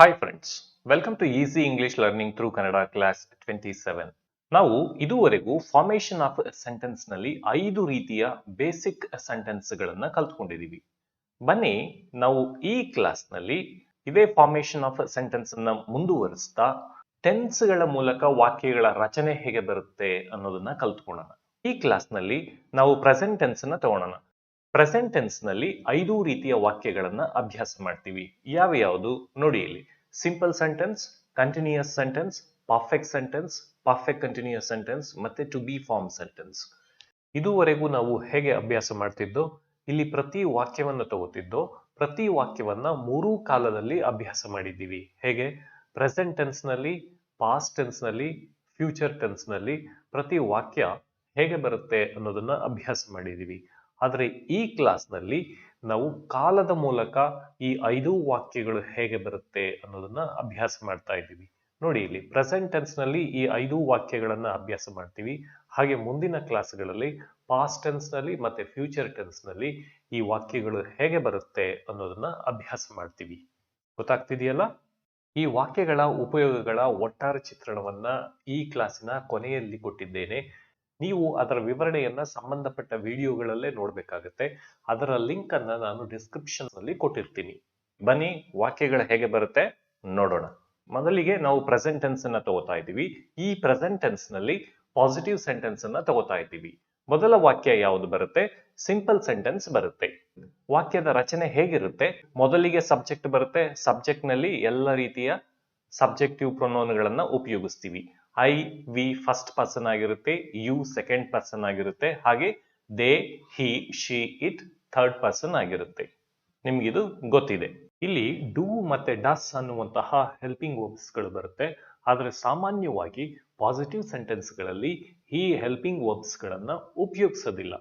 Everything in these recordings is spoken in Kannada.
Hi friends, welcome to Easy English Learning through Kannada class 27. ನಾವು ಇದುವರೆಗೂ ಫಾರ್ಮೇಶನ್ ಆಫ್ ಸೆಂಟೆನ್ಸ್ ನಲ್ಲಿ 5 ರೀತಿಯ ಬೇಸಿಕ್ ಸೆಂಟೆನ್ಸ್ ಗಳನ್ನ ಕಲ್ತ್ಕೊಂಡಿದೀವಿ. ಬನ್ನಿ ನಾವು ಈ ಕ್ಲಾಸ್ ನಲ್ಲಿ ಇದೇ ಫಾರ್ಮೇಶನ್ ಆಫ್ ಸೆಂಟೆನ್ಸ್ ಅನ್ನ ಮುಂದುವರಿಸ್ತಾ ಟೆನ್ಸ್ ಗಳ ಮೂಲಕ ವಾಕ್ಯಗಳ ರಚನೆ ಹೇಗೆ ಬರುತ್ತೆ ಅನ್ನೋದನ್ನ ಕಲ್ತ್ಕೊಳ್ಳೋಣ. ಈ ಕ್ಲಾಸ್ ನಲ್ಲಿ ನಾವು ಪ್ರೆಸೆಂಟ್ ಟೆನ್ಸ್ ಅನ್ನ ತಗೊಳ್ಳೋಣ. ಪ್ರೆಸೆಂಟ್ ಟೆನ್ಸ್ ನಲ್ಲಿ 5 ರೀತಿಯ ವಾಕ್ಯಗಳನ್ನ ಅಭ್ಯಾಸ ಮಾಡ್ತೀವಿ. ಯಾವ್ಯಾವುದು ನೋಡಿ ಇಲ್ಲಿ. Simple sentence, continuous sentence, perfect sentence, perfect continuous sentence ಮತ್ತೆ ಟು ಬಿ ಫಾರ್ಮ್ ಸೆಂಟೆನ್ಸ್. ಇದುವರೆಗೂ ನಾವು ಹೇಗೆ ಅಭ್ಯಾಸ ಮಾಡ್ತಿದ್ದೋ, ಇಲ್ಲಿ ಪ್ರತಿ ವಾಕ್ಯವನ್ನ ತಗೋತಿದ್ದೋ, ಪ್ರತಿ ವಾಕ್ಯವನ್ನ 3 ಕಾಲದಲ್ಲಿ ಅಭ್ಯಾಸ ಮಾಡಿದ್ದೀವಿ. ಹೇಗೆ? ಪ್ರೆಸೆಂಟ್ ಟೆನ್ಸ್ ನಲ್ಲಿ, ಪಾಸ್ಟ್ ಟೆನ್ಸ್ ನಲ್ಲಿ, ಫ್ಯೂಚರ್ ಟೆನ್ಸ್ ನಲ್ಲಿ ಪ್ರತಿ ವಾಕ್ಯ ಹೇಗೆ ಬರುತ್ತೆ ಅನ್ನೋದನ್ನ ಅಭ್ಯಾಸ ಮಾಡಿದ್ದೀವಿ. ಆದರೆ ಈ ಕ್ಲಾಸ್ ನಲ್ಲಿ ನಾವು ಕಾಲದ ಮೂಲಕ ಈ 5 ವಾಕ್ಯಗಳು ಹೇಗೆ ಬರುತ್ತೆ ಅನ್ನೋದನ್ನ ಅಭ್ಯಾಸ ಮಾಡ್ತಾ ಇದ್ದೀವಿ. ನೋಡಿ ಇಲ್ಲಿ ಪ್ರೆಸೆಂಟ್ ಟೆನ್ಸ್ ನಲ್ಲಿ ಈ 5 ವಾಕ್ಯಗಳನ್ನ ಅಭ್ಯಾಸ ಮಾಡ್ತೀವಿ. ಹಾಗೆ ಮುಂದಿನ ಕ್ಲಾಸ್ಗಳಲ್ಲಿ ಪಾಸ್ಟ್ ಟೆನ್ಸ್ ನಲ್ಲಿ ಮತ್ತೆ ಫ್ಯೂಚರ್ ಟೆನ್ಸ್ ನಲ್ಲಿ ಈ ವಾಕ್ಯಗಳು ಹೇಗೆ ಬರುತ್ತೆ ಅನ್ನೋದನ್ನ ಅಭ್ಯಾಸ ಮಾಡ್ತೀವಿ. ಗೊತ್ತಾಗ್ತಿದೆಯಲ್ಲ? ಈ ವಾಕ್ಯಗಳ ಉಪಯೋಗಗಳ ಒಟ್ಟಾರೆ ಚಿತ್ರಣವನ್ನ ಈ ಕ್ಲಾಸಿನ ಕೊನೆಯಲ್ಲಿ ಕೊಟ್ಟಿದ್ದೇನೆ. ನೀವು ಅದರ ವಿವರಣೆಯನ್ನ ಸಂಬಂಧಪಟ್ಟ ವಿಡಿಯೋಗಳಲ್ಲೇ ನೋಡ್ಬೇಕಾಗತ್ತೆ. ಅದರ ಲಿಂಕ್ ಅನ್ನ ನಾನು ಡಿಸ್ಕ್ರಿಪ್ಷನ್ ನಲ್ಲಿ ಕೊಟ್ಟಿರ್ತೀನಿ. ಬನ್ನಿ ವಾಕ್ಯಗಳು ಹೇಗೆ ಬರುತ್ತೆ ನೋಡೋಣ. ಮೊದಲಿಗೆ ನಾವು ಪ್ರೆಸೆಂಟ್ ಟೆನ್ಸ್ ಅನ್ನ ತಗೋತಾ ಇದ್ದೀವಿ. ಈ ಪ್ರೆಸೆಂಟ್ ಟೆನ್ಸ್ ನಲ್ಲಿ ಪಾಸಿಟಿವ್ ಸೆಂಟೆನ್ಸ್ ಅನ್ನ ತಗೋತಾ ಇದ್ದೀವಿ. ಮೊದಲ ವಾಕ್ಯ ಯಾವುದು ಬರುತ್ತೆ? ಸಿಂಪಲ್ ಸೆಂಟೆನ್ಸ್ ಬರುತ್ತೆ. ವಾಕ್ಯದ ರಚನೆ ಹೇಗಿರುತ್ತೆ? ಮೊದಲಿಗೆ ಸಬ್ಜೆಕ್ಟ್ ಬರುತ್ತೆ. ಸಬ್ಜೆಕ್ಟ್ ನಲ್ಲಿ ಎಲ್ಲ ರೀತಿಯ ಸಬ್ಜೆಕ್ಟಿವ್ ಪ್ರೊನೌನ್ಗಳನ್ನ ಉಪಯೋಗಿಸ್ತೀವಿ. ಐ, ವಿ ಫಸ್ಟ್ ಪರ್ಸನ್ ಆಗಿರುತ್ತೆ, ಯು ಸೆಕೆಂಡ್ ಪರ್ಸನ್ ಆಗಿರುತ್ತೆ, ಹಾಗೆ they, he, she, it third person ಆಗಿರುತ್ತೆ. ನಿಮ್ಗಿದು ಗೊತ್ತಿದೆ. ಇಲ್ಲಿ ಡೂ ಮತ್ತೆ ಡಸ್ ಅನ್ನುವಂತಹ ಹೆಲ್ಪಿಂಗ್ ವರ್ಬ್ಸ್ ಗಳು ಬರುತ್ತೆ. ಆದರೆ ಸಾಮಾನ್ಯವಾಗಿ ಪಾಸಿಟಿವ್ ಸೆಂಟೆನ್ಸ್ ಗಳಲ್ಲಿ ಈ ಹೆಲ್ಪಿಂಗ್ ವರ್ಬ್ಸ್ ಗಳನ್ನ ಉಪಯೋಗಿಸೋದಿಲ್ಲ.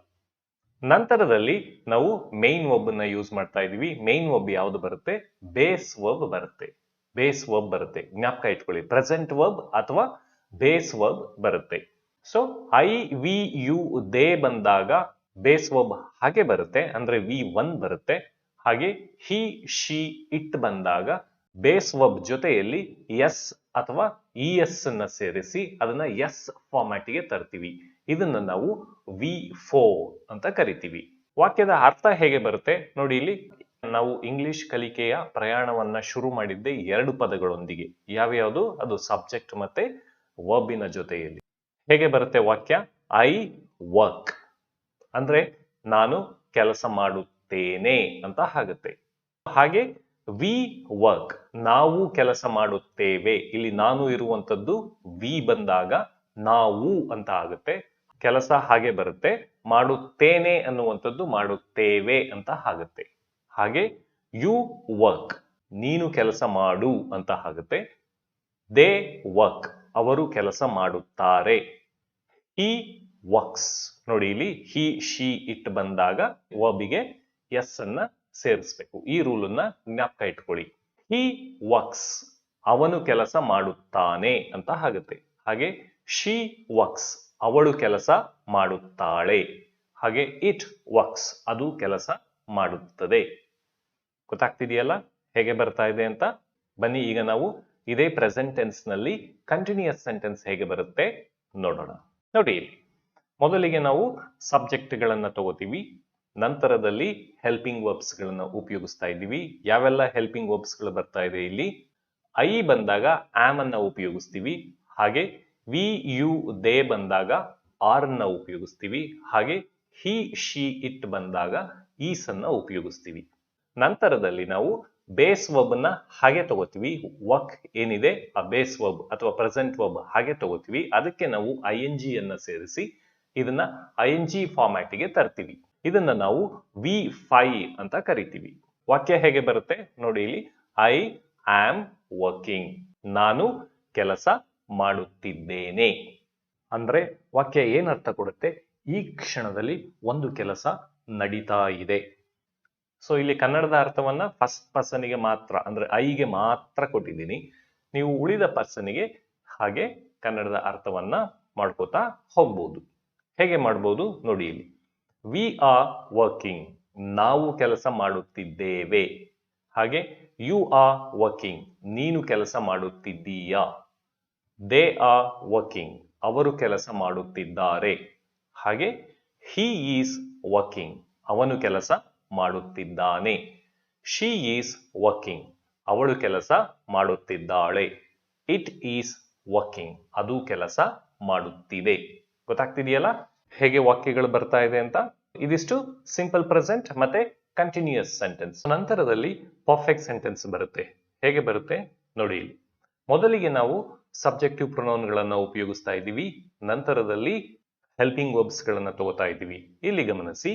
ನಂತರದಲ್ಲಿ ನಾವು ಮೇನ್ ವರ್ಬ್ ಅನ್ನ ಯೂಸ್ ಮಾಡ್ತಾ ಇದೀವಿ. ಮೇನ್ ವರ್ಬ್ ಯಾವುದು ಬರುತ್ತೆ? ಬೇಸ್ ವರ್ಬ್ ಬರುತ್ತೆ. ಬೇಸ್ ವರ್ಬ್ ಬರುತ್ತೆ. ಜ್ಞಾಪಕ ಇಟ್ಕೊಳ್ಳಿ. ಪ್ರೆಸೆಂಟ್ ವರ್ಬ್ ಅಥವಾ ಬೇಸ್ ವರ್ಬ್ ಬರುತ್ತೆ. So I, we, you, they ಬಂದಾಗ ಬೇಸ್ ವರ್ಬ್ ಹಾಗೆ ಬರುತ್ತೆ, ಅಂದ್ರೆ V1 ಬರುತ್ತೆ. ಹಾಗೆ ಹಿ, ಶಿ, ಇಟ್ ಬಂದಾಗ ಬೇಸ್ ವರ್ಬ್ ಜೊತೆಯಲ್ಲಿ ಎಸ್ ಅಥವಾ ಇಎಸ್ ಅನ್ನ ಸೇರಿಸಿ ಅದನ್ನ ಎಸ್ ಫಾರ್ಮ್ಯಾಟ್ ಗೆ ತರ್ತೀವಿ. ಇದನ್ನ ನಾವು V4 ಅಂತ ಕರಿತೀವಿ. ವಾಕ್ಯದ ಅರ್ಥ ಹೇಗೆ ಬರುತ್ತೆ ನೋಡಿ ಇಲ್ಲಿ. ನಾವು ಇಂಗ್ಲಿಷ್ ಕಲಿಕೆಯ ಪ್ರಯಾಣವನ್ನ ಶುರು ಮಾಡಿದ್ದೆ 2 ಪದಗಳೊಂದಿಗೆ. ಯಾವ್ಯಾವುದು? ಅದು ಸಬ್ಜೆಕ್ಟ್ ಮತ್ತೆ ವರ್ಬಿನ ಜೊತೆಯಲ್ಲಿ. ಹೇಗೆ ಬರುತ್ತೆ ವಾಕ್ಯ? ಐ ವರ್ಕ್ ಅಂದ್ರೆ ನಾನು ಕೆಲಸ ಮಾಡುತ್ತೇನೆ ಅಂತ ಆಗುತ್ತೆ. ಹಾಗೆ ವಿ ವರ್ಕ್ ನಾವು ಕೆಲಸ ಮಾಡುತ್ತೇವೆ. ಇಲ್ಲಿ ನಾನು ಇರುವಂತದ್ದು ವಿ ಬಂದಾಗ ನಾವು ಅಂತ ಆಗುತ್ತೆ. ಕೆಲಸ ಹಾಗೆ ಬರುತ್ತೆ. ಮಾಡುತ್ತೇನೆ ಅನ್ನುವಂಥದ್ದು ಮಾಡುತ್ತೇವೆ ಅಂತ ಆಗುತ್ತೆ. ಹಾಗೆ ಯು ವರ್ಕ್ ನೀನು ಕೆಲಸ ಮಾಡು ಅಂತ ಆಗುತ್ತೆ. ದೇ ವರ್ಕ್ ಅವರು ಕೆಲಸ ಮಾಡುತ್ತಾರೆ. ಹಿ ವರ್ಕ್ಸ್ ನೋಡಿ ಇಲ್ಲಿ ಹಿ, ಶಿ, ಇಟ್ ಬಂದಾಗ ವರ್ಬಿಗೆ ಎಸ್ ಅನ್ನ ಸೇರಿಸಬೇಕು. ಈ ರೂಲ್ ಅನ್ನ ಜ್ಞಾಪಕ ಇಟ್ಕೊಳ್ಳಿ. ಹಿ ವರ್ಕ್ಸ್ ಅವನು ಕೆಲಸ ಮಾಡುತ್ತಾನೆ ಅಂತ ಆಗುತ್ತೆ. ಹಾಗೆ ಶಿ ವರ್ಕ್ಸ್ ಅವಳು ಕೆಲಸ ಮಾಡುತ್ತಾಳೆ. ಹಾಗೆ ಇಟ್ ವರ್ಕ್ಸ್ ಅದು ಕೆಲಸ ಮಾಡುತ್ತದೆ. ಗೊತ್ತಾಗ್ತಿದೆಯಲ್ಲ ಹೇಗೆ ಬರ್ತಾ ಇದೆ ಅಂತ? ಬನ್ನಿ ಈಗ ನಾವು ಇದೇ ಪ್ರೆಸೆಂಟ್ ಟೆನ್ಸ್ ನಲ್ಲಿ ಕಂಟಿನ್ಯೂಯಸ್ ಸೆಂಟೆನ್ಸ್ ಹೇಗೆ ಬರುತ್ತೆ ನೋಡೋಣ. ನೋಡಿ ಇಲ್ಲಿ ಮೊದಲಿಗೆ ನಾವು ಸಬ್ಜೆಕ್ಟ್ ಗಳನ್ನ ತಗೋತೀವಿ. ನಂತರದಲ್ಲಿ ಹೆಲ್ಪಿಂಗ್ ವರ್ಬ್ಸ್ ಗಳನ್ನ ಉಪಯೋಗಿಸ್ತಾ ಇದ್ದೀವಿ. ಯಾವೆಲ್ಲ ಹೆಲ್ಪಿಂಗ್ ವರ್ಬ್ಸ್ ಗಳು ಬರ್ತಾ ಇದೆ ಇಲ್ಲಿ? ಐ ಬಂದಾಗ ಆಮ್ ಅನ್ನ ಉಪಯೋಗಿಸ್ತೀವಿ. ಹಾಗೆ ವಿ, ಯು, ದೇ ಬಂದಾಗ ಆರ್ ಅನ್ನ ಉಪಯೋಗಿಸ್ತೀವಿ. ಹಾಗೆ ಹಿ, ಶಿ, ಇಟ್ ಬಂದಾಗ ಈಸ್ ಅನ್ನ ಉಪಯೋಗಿಸ್ತೀವಿ. ನಂತರದಲ್ಲಿ ನಾವು ಬೇಸ್ ವರ್ಬ್ ಅನ್ನ ಹಾಗೆ ತಗೋತೀವಿ. ವರ್ಕ್ ಏನಿದೆ ಆ ಬೇಸ್ ವರ್ಬ್ ಅಥವಾ ಪ್ರೆಸೆಂಟ್ ವರ್ಬ್ ಹಾಗೆ ತಗೋತೀವಿ. ಅದಕ್ಕೆ ನಾವು ING ಅನ್ನ ಸೇರಿಸಿ ಇದನ್ನ ING ಫಾರ್ಮ್ಯಾಟ್ ಗೆ ತರ್ತೀವಿ. ಇದನ್ನ ನಾವು V5 ಅಂತ ಕರಿತೀವಿ. ವಾಕ್ಯ ಹೇಗೆ ಬರುತ್ತೆ ನೋಡಿ ಇಲ್ಲಿ. ಐ ಆಮ್ ವರ್ಕಿಂಗ್ ನಾನು ಕೆಲಸ ಮಾಡುತ್ತಿದ್ದೇನೆ ಅಂದ್ರೆ ವಾಕ್ಯ ಏನರ್ಥ ಕೊಡುತ್ತೆ? ಈ ಕ್ಷಣದಲ್ಲಿ ಒಂದು ಕೆಲಸ ನಡೀತಾ ಇದೆ. ಸೊ ಇಲ್ಲಿ ಕನ್ನಡದ ಅರ್ಥವನ್ನ ಫಸ್ಟ್ ಪರ್ಸನ್ಗೆ ಮಾತ್ರ ಅಂದ್ರೆ ಐಗೆ ಮಾತ್ರ ಕೊಟ್ಟಿದ್ದೀನಿ. ನೀವು ಉಳಿದ ಪರ್ಸನ್ಗೆ ಹಾಗೆ ಕನ್ನಡದ ಅರ್ಥವನ್ನ ಮಾಡ್ಕೋತಾ ಹೋಗ್ಬೋದು. ಹೇಗೆ ಮಾಡ್ಬೋದು ನೋಡಿ ಇಲ್ಲಿ. ವಿ ಆರ್ ವರ್ಕಿಂಗ್ ನಾವು ಕೆಲಸ ಮಾಡುತ್ತಿದ್ದೇವೆ. ಹಾಗೆ ಯು ಆರ್ ವರ್ಕಿಂಗ್, ನೀನು ಕೆಲಸ ಮಾಡುತ್ತಿದ್ದೀಯಾ. ದೇ ಆರ್ ವರ್ಕಿಂಗ್, ಅವರು ಕೆಲಸ ಮಾಡುತ್ತಿದ್ದಾರೆ. ಹಾಗೆ ಹಿ ಈಸ್ ವರ್ಕಿಂಗ್, ಅವನು ಕೆಲಸ ಮಾಡುತ್ತಿದ್ದಾನೆ. ಶಿ ಈಸ್ ವರ್ಕಿಂಗ್, ಅವಳು ಕೆಲಸ ಮಾಡುತ್ತಿದ್ದಾಳೆ. ಇಟ್ ಈಸ್ ವರ್ಕಿಂಗ್, ಅದು ಕೆಲಸ ಮಾಡುತ್ತಿದೆ. ಗೊತ್ತಾಗ್ತಿದೆಯಲ್ಲ ಹೇಗೆ ವಾಕ್ಯಗಳು ಬರ್ತಾ ಇದೆ ಅಂತ. ಇದಿಷ್ಟು ಸಿಂಪಲ್ ಪ್ರೆಸೆಂಟ್ ಮತ್ತೆ ಕಂಟಿನ್ಯೂಯಸ್ ಸೆಂಟೆನ್ಸ್. ನಂತರದಲ್ಲಿ ಪರ್ಫೆಕ್ಟ್ ಸೆಂಟೆನ್ಸ್ ಬರುತ್ತೆ. ಹೇಗೆ ಬರುತ್ತೆ ನೋಡಿ ಇಲ್ಲಿ. ಮೊದಲಿಗೆ ನಾವು ಸಬ್ಜೆಕ್ಟಿವ್ ಪ್ರೊನೌನ್ಗಳನ್ನ ಉಪಯೋಗಿಸ್ತಾ ಇದ್ದೀವಿ. ನಂತರದಲ್ಲಿ ಹೆಲ್ಪಿಂಗ್ ವರ್ಬ್ಸ್ ಗಳನ್ನ ತಗೋತಾ ಇದ್ದೀವಿ. ಇಲ್ಲಿ ಗಮನಿಸಿ,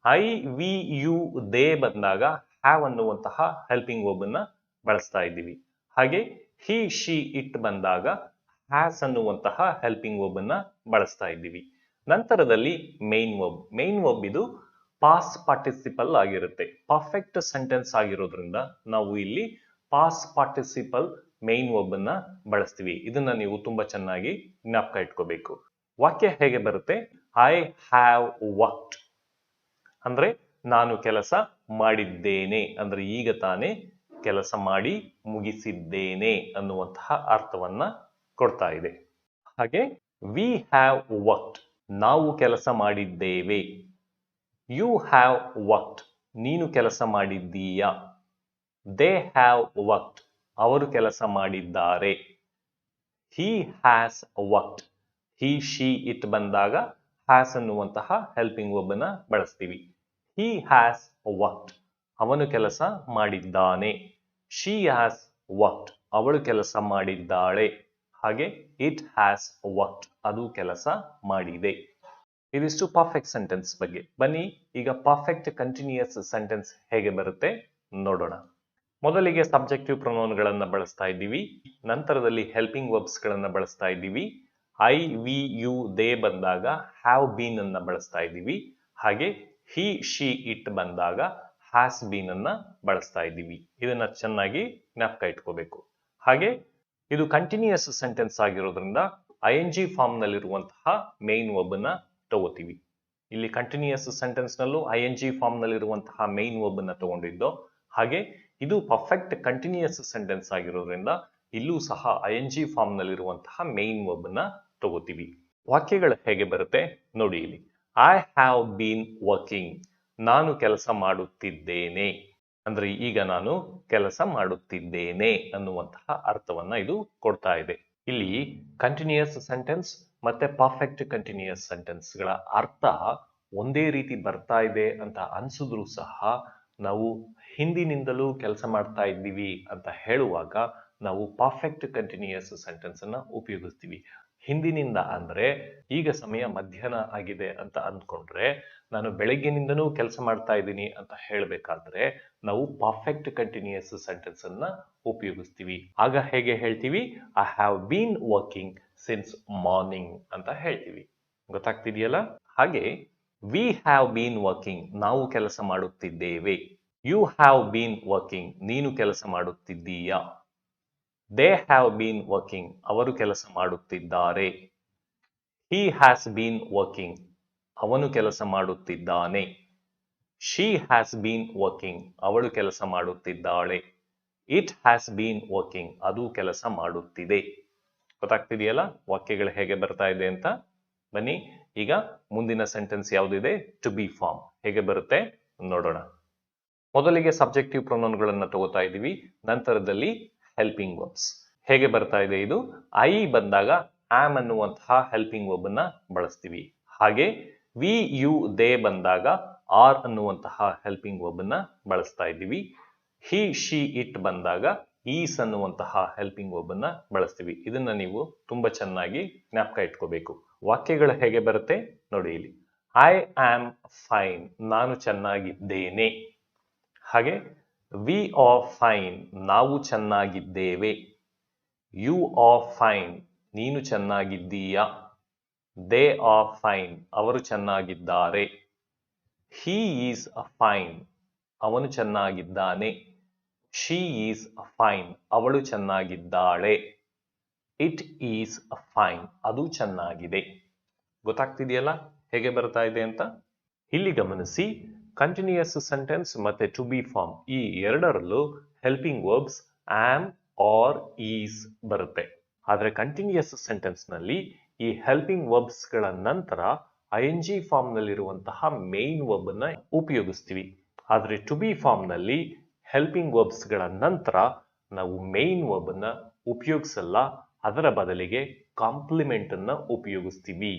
ಐ ವಿ ಯು ದೇ ಬಂದಾಗ ಹ್ಯಾವ್ ಅನ್ನುವಂತಹ ಹೆಲ್ಪಿಂಗ್ ವರ್ಬ್ ಅನ್ನ ಬಳಸ್ತಾ ಇದ್ದೀವಿ. ಹಾಗೆ ಹಿ ಶಿ ಇಟ್ ಬಂದಾಗ ಹ್ಯಾಸ್ ಅನ್ನುವಂತಹ ಹೆಲ್ಪಿಂಗ್ ವರ್ಬ್ ಅನ್ನ ಬಳಸ್ತಾ ಇದ್ದೀವಿ. ನಂತರದಲ್ಲಿ ಮೇನ್ ವರ್ಬ್ ಇದು ಪಾಸ್ಟ್ ಪಾರ್ಟಿಸಿಪಲ್ ಆಗಿರುತ್ತೆ. ಪರ್ಫೆಕ್ಟ್ ಸೆಂಟೆನ್ಸ್ ಆಗಿರೋದ್ರಿಂದ ನಾವು ಇಲ್ಲಿ ಪಾಸ್ಟ್ ಪಾರ್ಟಿಸಿಪಲ್ ಮೇನ್ ವರ್ಬ್ ಅನ್ನ ಬಳಸ್ತೀವಿ. ಇದನ್ನ ನೀವು ತುಂಬಾ ಚೆನ್ನಾಗಿ ಜ್ಞಾಪಕ ಇಟ್ಕೋಬೇಕು. ವಾಕ್ಯ ಹೇಗೆ ಬರುತ್ತೆ, ಐ ಹ್ಯಾವ್ ವರ್ಕ್ಡ್ ಅಂದ್ರೆ ನಾನು ಕೆಲಸ ಮಾಡಿದ್ದೇನೆ, ಅಂದ್ರೆ ಈಗ ತಾನೇ ಕೆಲಸ ಮಾಡಿ ಮುಗಿಸಿದ್ದೇನೆ ಅನ್ನುವಂತಹ ಅರ್ಥವನ್ನ ಕೊಡ್ತಾ ಇದೆ. ಹಾಗೆ ವಿ ಹ್ಯಾವ್ ವರ್ಕ್ಡ್, ನಾವು ಕೆಲಸ ಮಾಡಿದ್ದೇವೆ. ಯು ಹ್ಯಾವ್ ವರ್ಕ್ಡ್, ನೀನು ಕೆಲಸ ಮಾಡಿದ್ದೀಯಾ. ದೇ ಹ್ಯಾವ್ ವರ್ಕ್ಡ್, ಅವರು ಕೆಲಸ ಮಾಡಿದ್ದಾರೆ. He has worked, he she it ಬಂದಾಗ ಹ್ಯಾಸ್ ಅನ್ನುವಂತಹ ಹೆಲ್ಪಿಂಗ್ ವರ್ಬ್ ಅನ್ನ ಬಳಸ್ತೀವಿ. ಹಿ ಹ್ಯಾಸ್ ವರ್ಕ್ಡ್, ಅವನು ಕೆಲಸ ಮಾಡಿದ್ದಾನೆ. ಶಿ ಹ್ಯಾಸ್ ವರ್ಕ್ಡ್, ಅವಳು ಕೆಲಸ ಮಾಡಿದ್ದಾಳೆ. ಹಾಗೆ ಇಟ್ ಹ್ಯಾಸ್ ವರ್ಕ್ಡ್, ಅದು ಕೆಲಸ ಮಾಡಿದೆ. ಇದಿಷ್ಟು ಪರ್ಫೆಕ್ಟ್ ಸೆಂಟೆನ್ಸ್ ಬಗ್ಗೆ. ಬನ್ನಿ ಈಗ ಪರ್ಫೆಕ್ಟ್ ಕಂಟಿನ್ಯೂಯಸ್ ಸೆಂಟೆನ್ಸ್ ಹೇಗೆ ಬರುತ್ತೆ ನೋಡೋಣ. ಮೊದಲಿಗೆ ಸಬ್ಜೆಕ್ಟಿವ್ ಪ್ರೊನೌನ್ಗಳನ್ನ ಬಳಸ್ತಾ ಇದ್ದೀವಿ. ನಂತರದಲ್ಲಿ ಹೆಲ್ಪಿಂಗ್ ವರ್ಬ್ಸ್ ಗಳನ್ನ ಬಳಸ್ತಾ ಇದ್ದೀವಿ. ಐ ವಿ ಯು ದೇ ಬಂದಾಗ ಹ್ಯಾವ್ ಬೀನ್ ಅನ್ನ ಬಳಸ್ತಾ ಇದ್ದೀವಿ. ಹಾಗೆ ಹಿ ಶಿ ಇಟ್ ಬಂದಾಗ ಹ್ಯಾಸ್ ಬೀನ್ ಅನ್ನ ಬಳಸ್ತಾ ಇದ್ದೀವಿ. ಇದನ್ನ ಚೆನ್ನಾಗಿ ಜ್ಞಾಪಕ ಇಟ್ಕೋಬೇಕು. ಹಾಗೆ ಇದು ಕಂಟಿನ್ಯೂಯಸ್ ಸೆಂಟೆನ್ಸ್ ಆಗಿರೋದ್ರಿಂದ ING ಫಾರ್ಮ್ ನಲ್ಲಿರುವಂತಹ ಮೇನ್ ವರ್ಬ್ ಅನ್ನ ತಗೋತೀವಿ. ಇಲ್ಲಿ ಕಂಟಿನ್ಯೂಯಸ್ ಸೆಂಟೆನ್ಸ್ ನಲ್ಲೂ ING ಫಾರ್ಮ್ ನಲ್ಲಿರುವಂತಹ ಮೇನ್ ವರ್ಬ್ ಅನ್ನ ತಗೊಂಡಿದ್ದು. ಹಾಗೆ ಇದು ಪರ್ಫೆಕ್ಟ್ ಕಂಟಿನ್ಯೂಯಸ್ ಸೆಂಟೆನ್ಸ್ ಆಗಿರೋದ್ರಿಂದ ಇಲ್ಲೂ ಸಹ ING ಫಾರ್ಮ್ ನಲ್ಲಿರುವಂತಹ ಮೇನ್ ವರ್ಬ್ ಅನ್ನ ತಗೋತೀವಿ. ವಾಕ್ಯಗಳು ಹೇಗೆ ಬರುತ್ತೆ ನೋಡಿ ಇಲ್ಲಿ. ಐ ಹ್ಯಾವ್ ಬೀನ್ ವರ್ಕಿಂಗ್, ನಾನು ಕೆಲಸ ಮಾಡುತ್ತಿದ್ದೇನೆ. ಅಂದ್ರೆ ಈಗ ನಾನು ಕೆಲಸ ಮಾಡುತ್ತಿದ್ದೇನೆ ಅನ್ನುವಂತಹ ಅರ್ಥವನ್ನ ಇದು ಕೊಡ್ತಾ ಇದೆ. ಇಲ್ಲಿ ಕಂಟಿನ್ಯೂಯಸ್ ಸೆಂಟೆನ್ಸ್ ಮತ್ತೆ ಪರ್ಫೆಕ್ಟ್ ಕಂಟಿನ್ಯೂಯಸ್ ಸೆಂಟೆನ್ಸ್ ಗಳ ಅರ್ಥ ಒಂದೇ ರೀತಿ ಬರ್ತಾ ಇದೆ ಅಂತ ಅನ್ಸಿದ್ರು ಸಹ ನಾವು ಹಿಂದಿನಿಂದಲೂ ಕೆಲಸ ಮಾಡ್ತಾ ಇದ್ದೀವಿ ಅಂತ ಹೇಳುವಾಗ ನಾವು ಪರ್ಫೆಕ್ಟ್ ಕಂಟಿನ್ಯೂಯಸ್ ಸೆಂಟೆನ್ಸ್ ಅನ್ನ ಉಪಯೋಗಿಸ್ತೀವಿ. ಹಿಂದಿನಿಂದ ಅಂದ್ರೆ ಈಗ ಸಮಯ ಮಧ್ಯಾಹ್ನ ಆಗಿದೆ ಅಂತ ಅಂದ್ಕೊಂಡ್ರೆ ನಾನು ಬೆಳಗ್ಗಿನಿಂದನೂ ಕೆಲಸ ಮಾಡ್ತಾ ಇದ್ದೀನಿ ಅಂತ ಹೇಳಬೇಕಾದ್ರೆ ನಾವು ಪರ್ಫೆಕ್ಟ್ ಕಂಟಿನ್ಯೂಯಸ್ ಸೆಂಟೆನ್ಸ್ ಅನ್ನ ಉಪಯೋಗಿಸ್ತೀವಿ. ಆಗ ಹೇಗೆ ಹೇಳ್ತೀವಿ, I have been working since morning ಅಂತ ಹೇಳ್ತೀವಿ. ಗೊತ್ತಾಗ್ತಿದೆಯಲ್ಲ. ಹಾಗೆ ವಿ ಹ್ಯಾವ್ ಬೀನ್ ವರ್ಕಿಂಗ್, ನಾವು ಕೆಲಸ ಮಾಡುತ್ತಿದ್ದೇವೆ. ಯು ಹ್ಯಾವ್ ಬೀನ್ ವರ್ಕಿಂಗ್, ನೀನು ಕೆಲಸ ಮಾಡುತ್ತಿದ್ದೀಯಾ. ದೇ ಹ್ಯಾವ್ ಬೀನ್ ವರ್ಕಿಂಗ್, ಅವರು ಕೆಲಸ ಮಾಡುತ್ತಿದ್ದಾರೆ. ಹಿ ಹ್ಯಾಸ್ ಬೀನ್ ವರ್ಕಿಂಗ್, ಅವನು ಕೆಲಸ ಮಾಡುತ್ತಿದ್ದಾನೆ. ಶಿ ಹ್ಯಾಸ್ ಬೀನ್ ವರ್ಕಿಂಗ್, ಅವಳು ಕೆಲಸ ಮಾಡುತ್ತಿದ್ದಾಳೆ. ಇಟ್ ಹ್ಯಾಸ್ ಬೀನ್ ವರ್ಕಿಂಗ್, ಅದು ಕೆಲಸ ಮಾಡುತ್ತಿದೆ. ಗೊತ್ತಾಗ್ತಿದೆಯಲ್ಲ ವಾಕ್ಯಗಳು ಹೇಗೆ ಬರ್ತಾ ಇದೆ ಅಂತ. ಬನ್ನಿ ಈಗ ಮುಂದಿನ ಸೆಂಟೆನ್ಸ್ ಯಾವುದಿದೆ, ಟು ಬಿ ಫಾರ್ಮ್ ಹೇಗೆ ಬರುತ್ತೆ ನೋಡೋಣ. ಮೊದಲಿಗೆ ಸಬ್ಜೆಕ್ಟಿವ್ ಪ್ರೊನೌನ್ಗಳನ್ನ ತಗೋತಾ ಇದ್ದೀವಿ. ನಂತರದಲ್ಲಿ ಹೆಲ್ಪಿಂಗ್ ವರ್ಬ್ಸ್ ಹೇಗೆ ಬರ್ತಾ ಇದೆ ಇದು. ಐ ಬಂದಾಗ ಆಮ್ ಅನ್ನುವಂತಹ ಹೆಲ್ಪಿಂಗ್ ವರ್ಬ್ ಅನ್ನ ಬಳಸ್ತೀವಿ. ಹಾಗೆ ವಿ ಯು ದೇ ಬಂದಾಗ ಆರ್ ಅನ್ನುವಂತಹ ಹೆಲ್ಪಿಂಗ್ ವರ್ಬ್ ಅನ್ನ ಬಳಸ್ತಾ ಇದ್ದೀವಿ. ಹಿ ಶಿ ಇಟ್ ಬಂದಾಗ ಈಸ್ ಅನ್ನುವಂತಹ ಹೆಲ್ಪಿಂಗ್ ವರ್ಬ್ ಅನ್ನ ಬಳಸ್ತೀವಿ. ಇದನ್ನ ನೀವು ತುಂಬಾ ಚೆನ್ನಾಗಿ ಜ್ಞಾಪಕ ಇಟ್ಕೋಬೇಕು. ವಾಕ್ಯಗಳು ಹೇಗೆ ಬರುತ್ತೆ ನೋಡಿ ಇಲ್ಲಿ. ಐ ಆಮ್ ಫೈನ್, ನಾನು ಚೆನ್ನಾಗಿದ್ದೇನೆ. ಹಾಗೆ ವಿ ಆರ್ ಫೈನ್, ನಾವು ಚೆನ್ನಾಗಿದ್ದೇವೆ. ಯು ಆರ್ ಫೈನ್, ನೀನು ಚೆನ್ನಾಗಿದ್ದೀಯಾ. ದೇ ಆರ್ ಫೈನ್, ಅವರು ಚೆನ್ನಾಗಿದ್ದಾರೆ. ಹಿ ಈಸ್ ಫೈನ್, ಅವನು ಚೆನ್ನಾಗಿದ್ದಾನೆ. ಶಿ ಈಸ್ ಫೈನ್, ಅವಳು ಚೆನ್ನಾಗಿದ್ದಾಳೆ. ಇಟ್ ಈಸ್ ಫೈನ್, ಅದು ಚೆನ್ನಾಗಿದೆ. ಗೊತ್ತಾಗ್ತಿದೆಯಲ್ಲ ಹೇಗೆ ಬರ್ತಾ ಇದೆ ಅಂತ. ಇಲ್ಲಿ ಗಮನಿಸಿ, ಕಂಟಿನ್ಯೂಯಸ್ ಸೆಂಟೆನ್ಸ್ ಮತ್ತೆ ಟು ಬಿ ಫಾರ್ಮ್ ಈ ಎರಡರಲ್ಲೂ helping verbs am are is ಬರುತ್ತೆ. ಆದ್ರೆ ಕಂಟಿನ್ಯೂಯಸ್ ಸೆಂಟೆನ್ಸ್ ನಲ್ಲಿ ಈ ಹೆಲ್ಪಿಂಗ್ ವರ್ಬ್ಸ್ ಗಳ ನಂತರ ING ಫಾರ್ಮ್ ನಲ್ಲಿರುವಂತಹ ಮೇನ್ ವರ್ಬ್ ಅನ್ನ ಉಪಯೋಗಿಸ್ತೀವಿ. ಆದ್ರೆ ಟು ಬಿ ಫಾರ್ಮ್ ನಲ್ಲಿ ಹೆಲ್ಪಿಂಗ್ ವರ್ಬ್ಸ್ ಗಳ ನಂತರ ನಾವು ಮೇನ್ ವರ್ಬ್ ಅನ್ನ ಉಪಯೋಗಿಸಲ್ಲ, ಅದರ ಬದಲಿಗೆ ಕಾಂಪ್ಲಿಮೆಂಟ್ ಅನ್ನ ಉಪಯೋಗಿಸ್ತೀವಿ.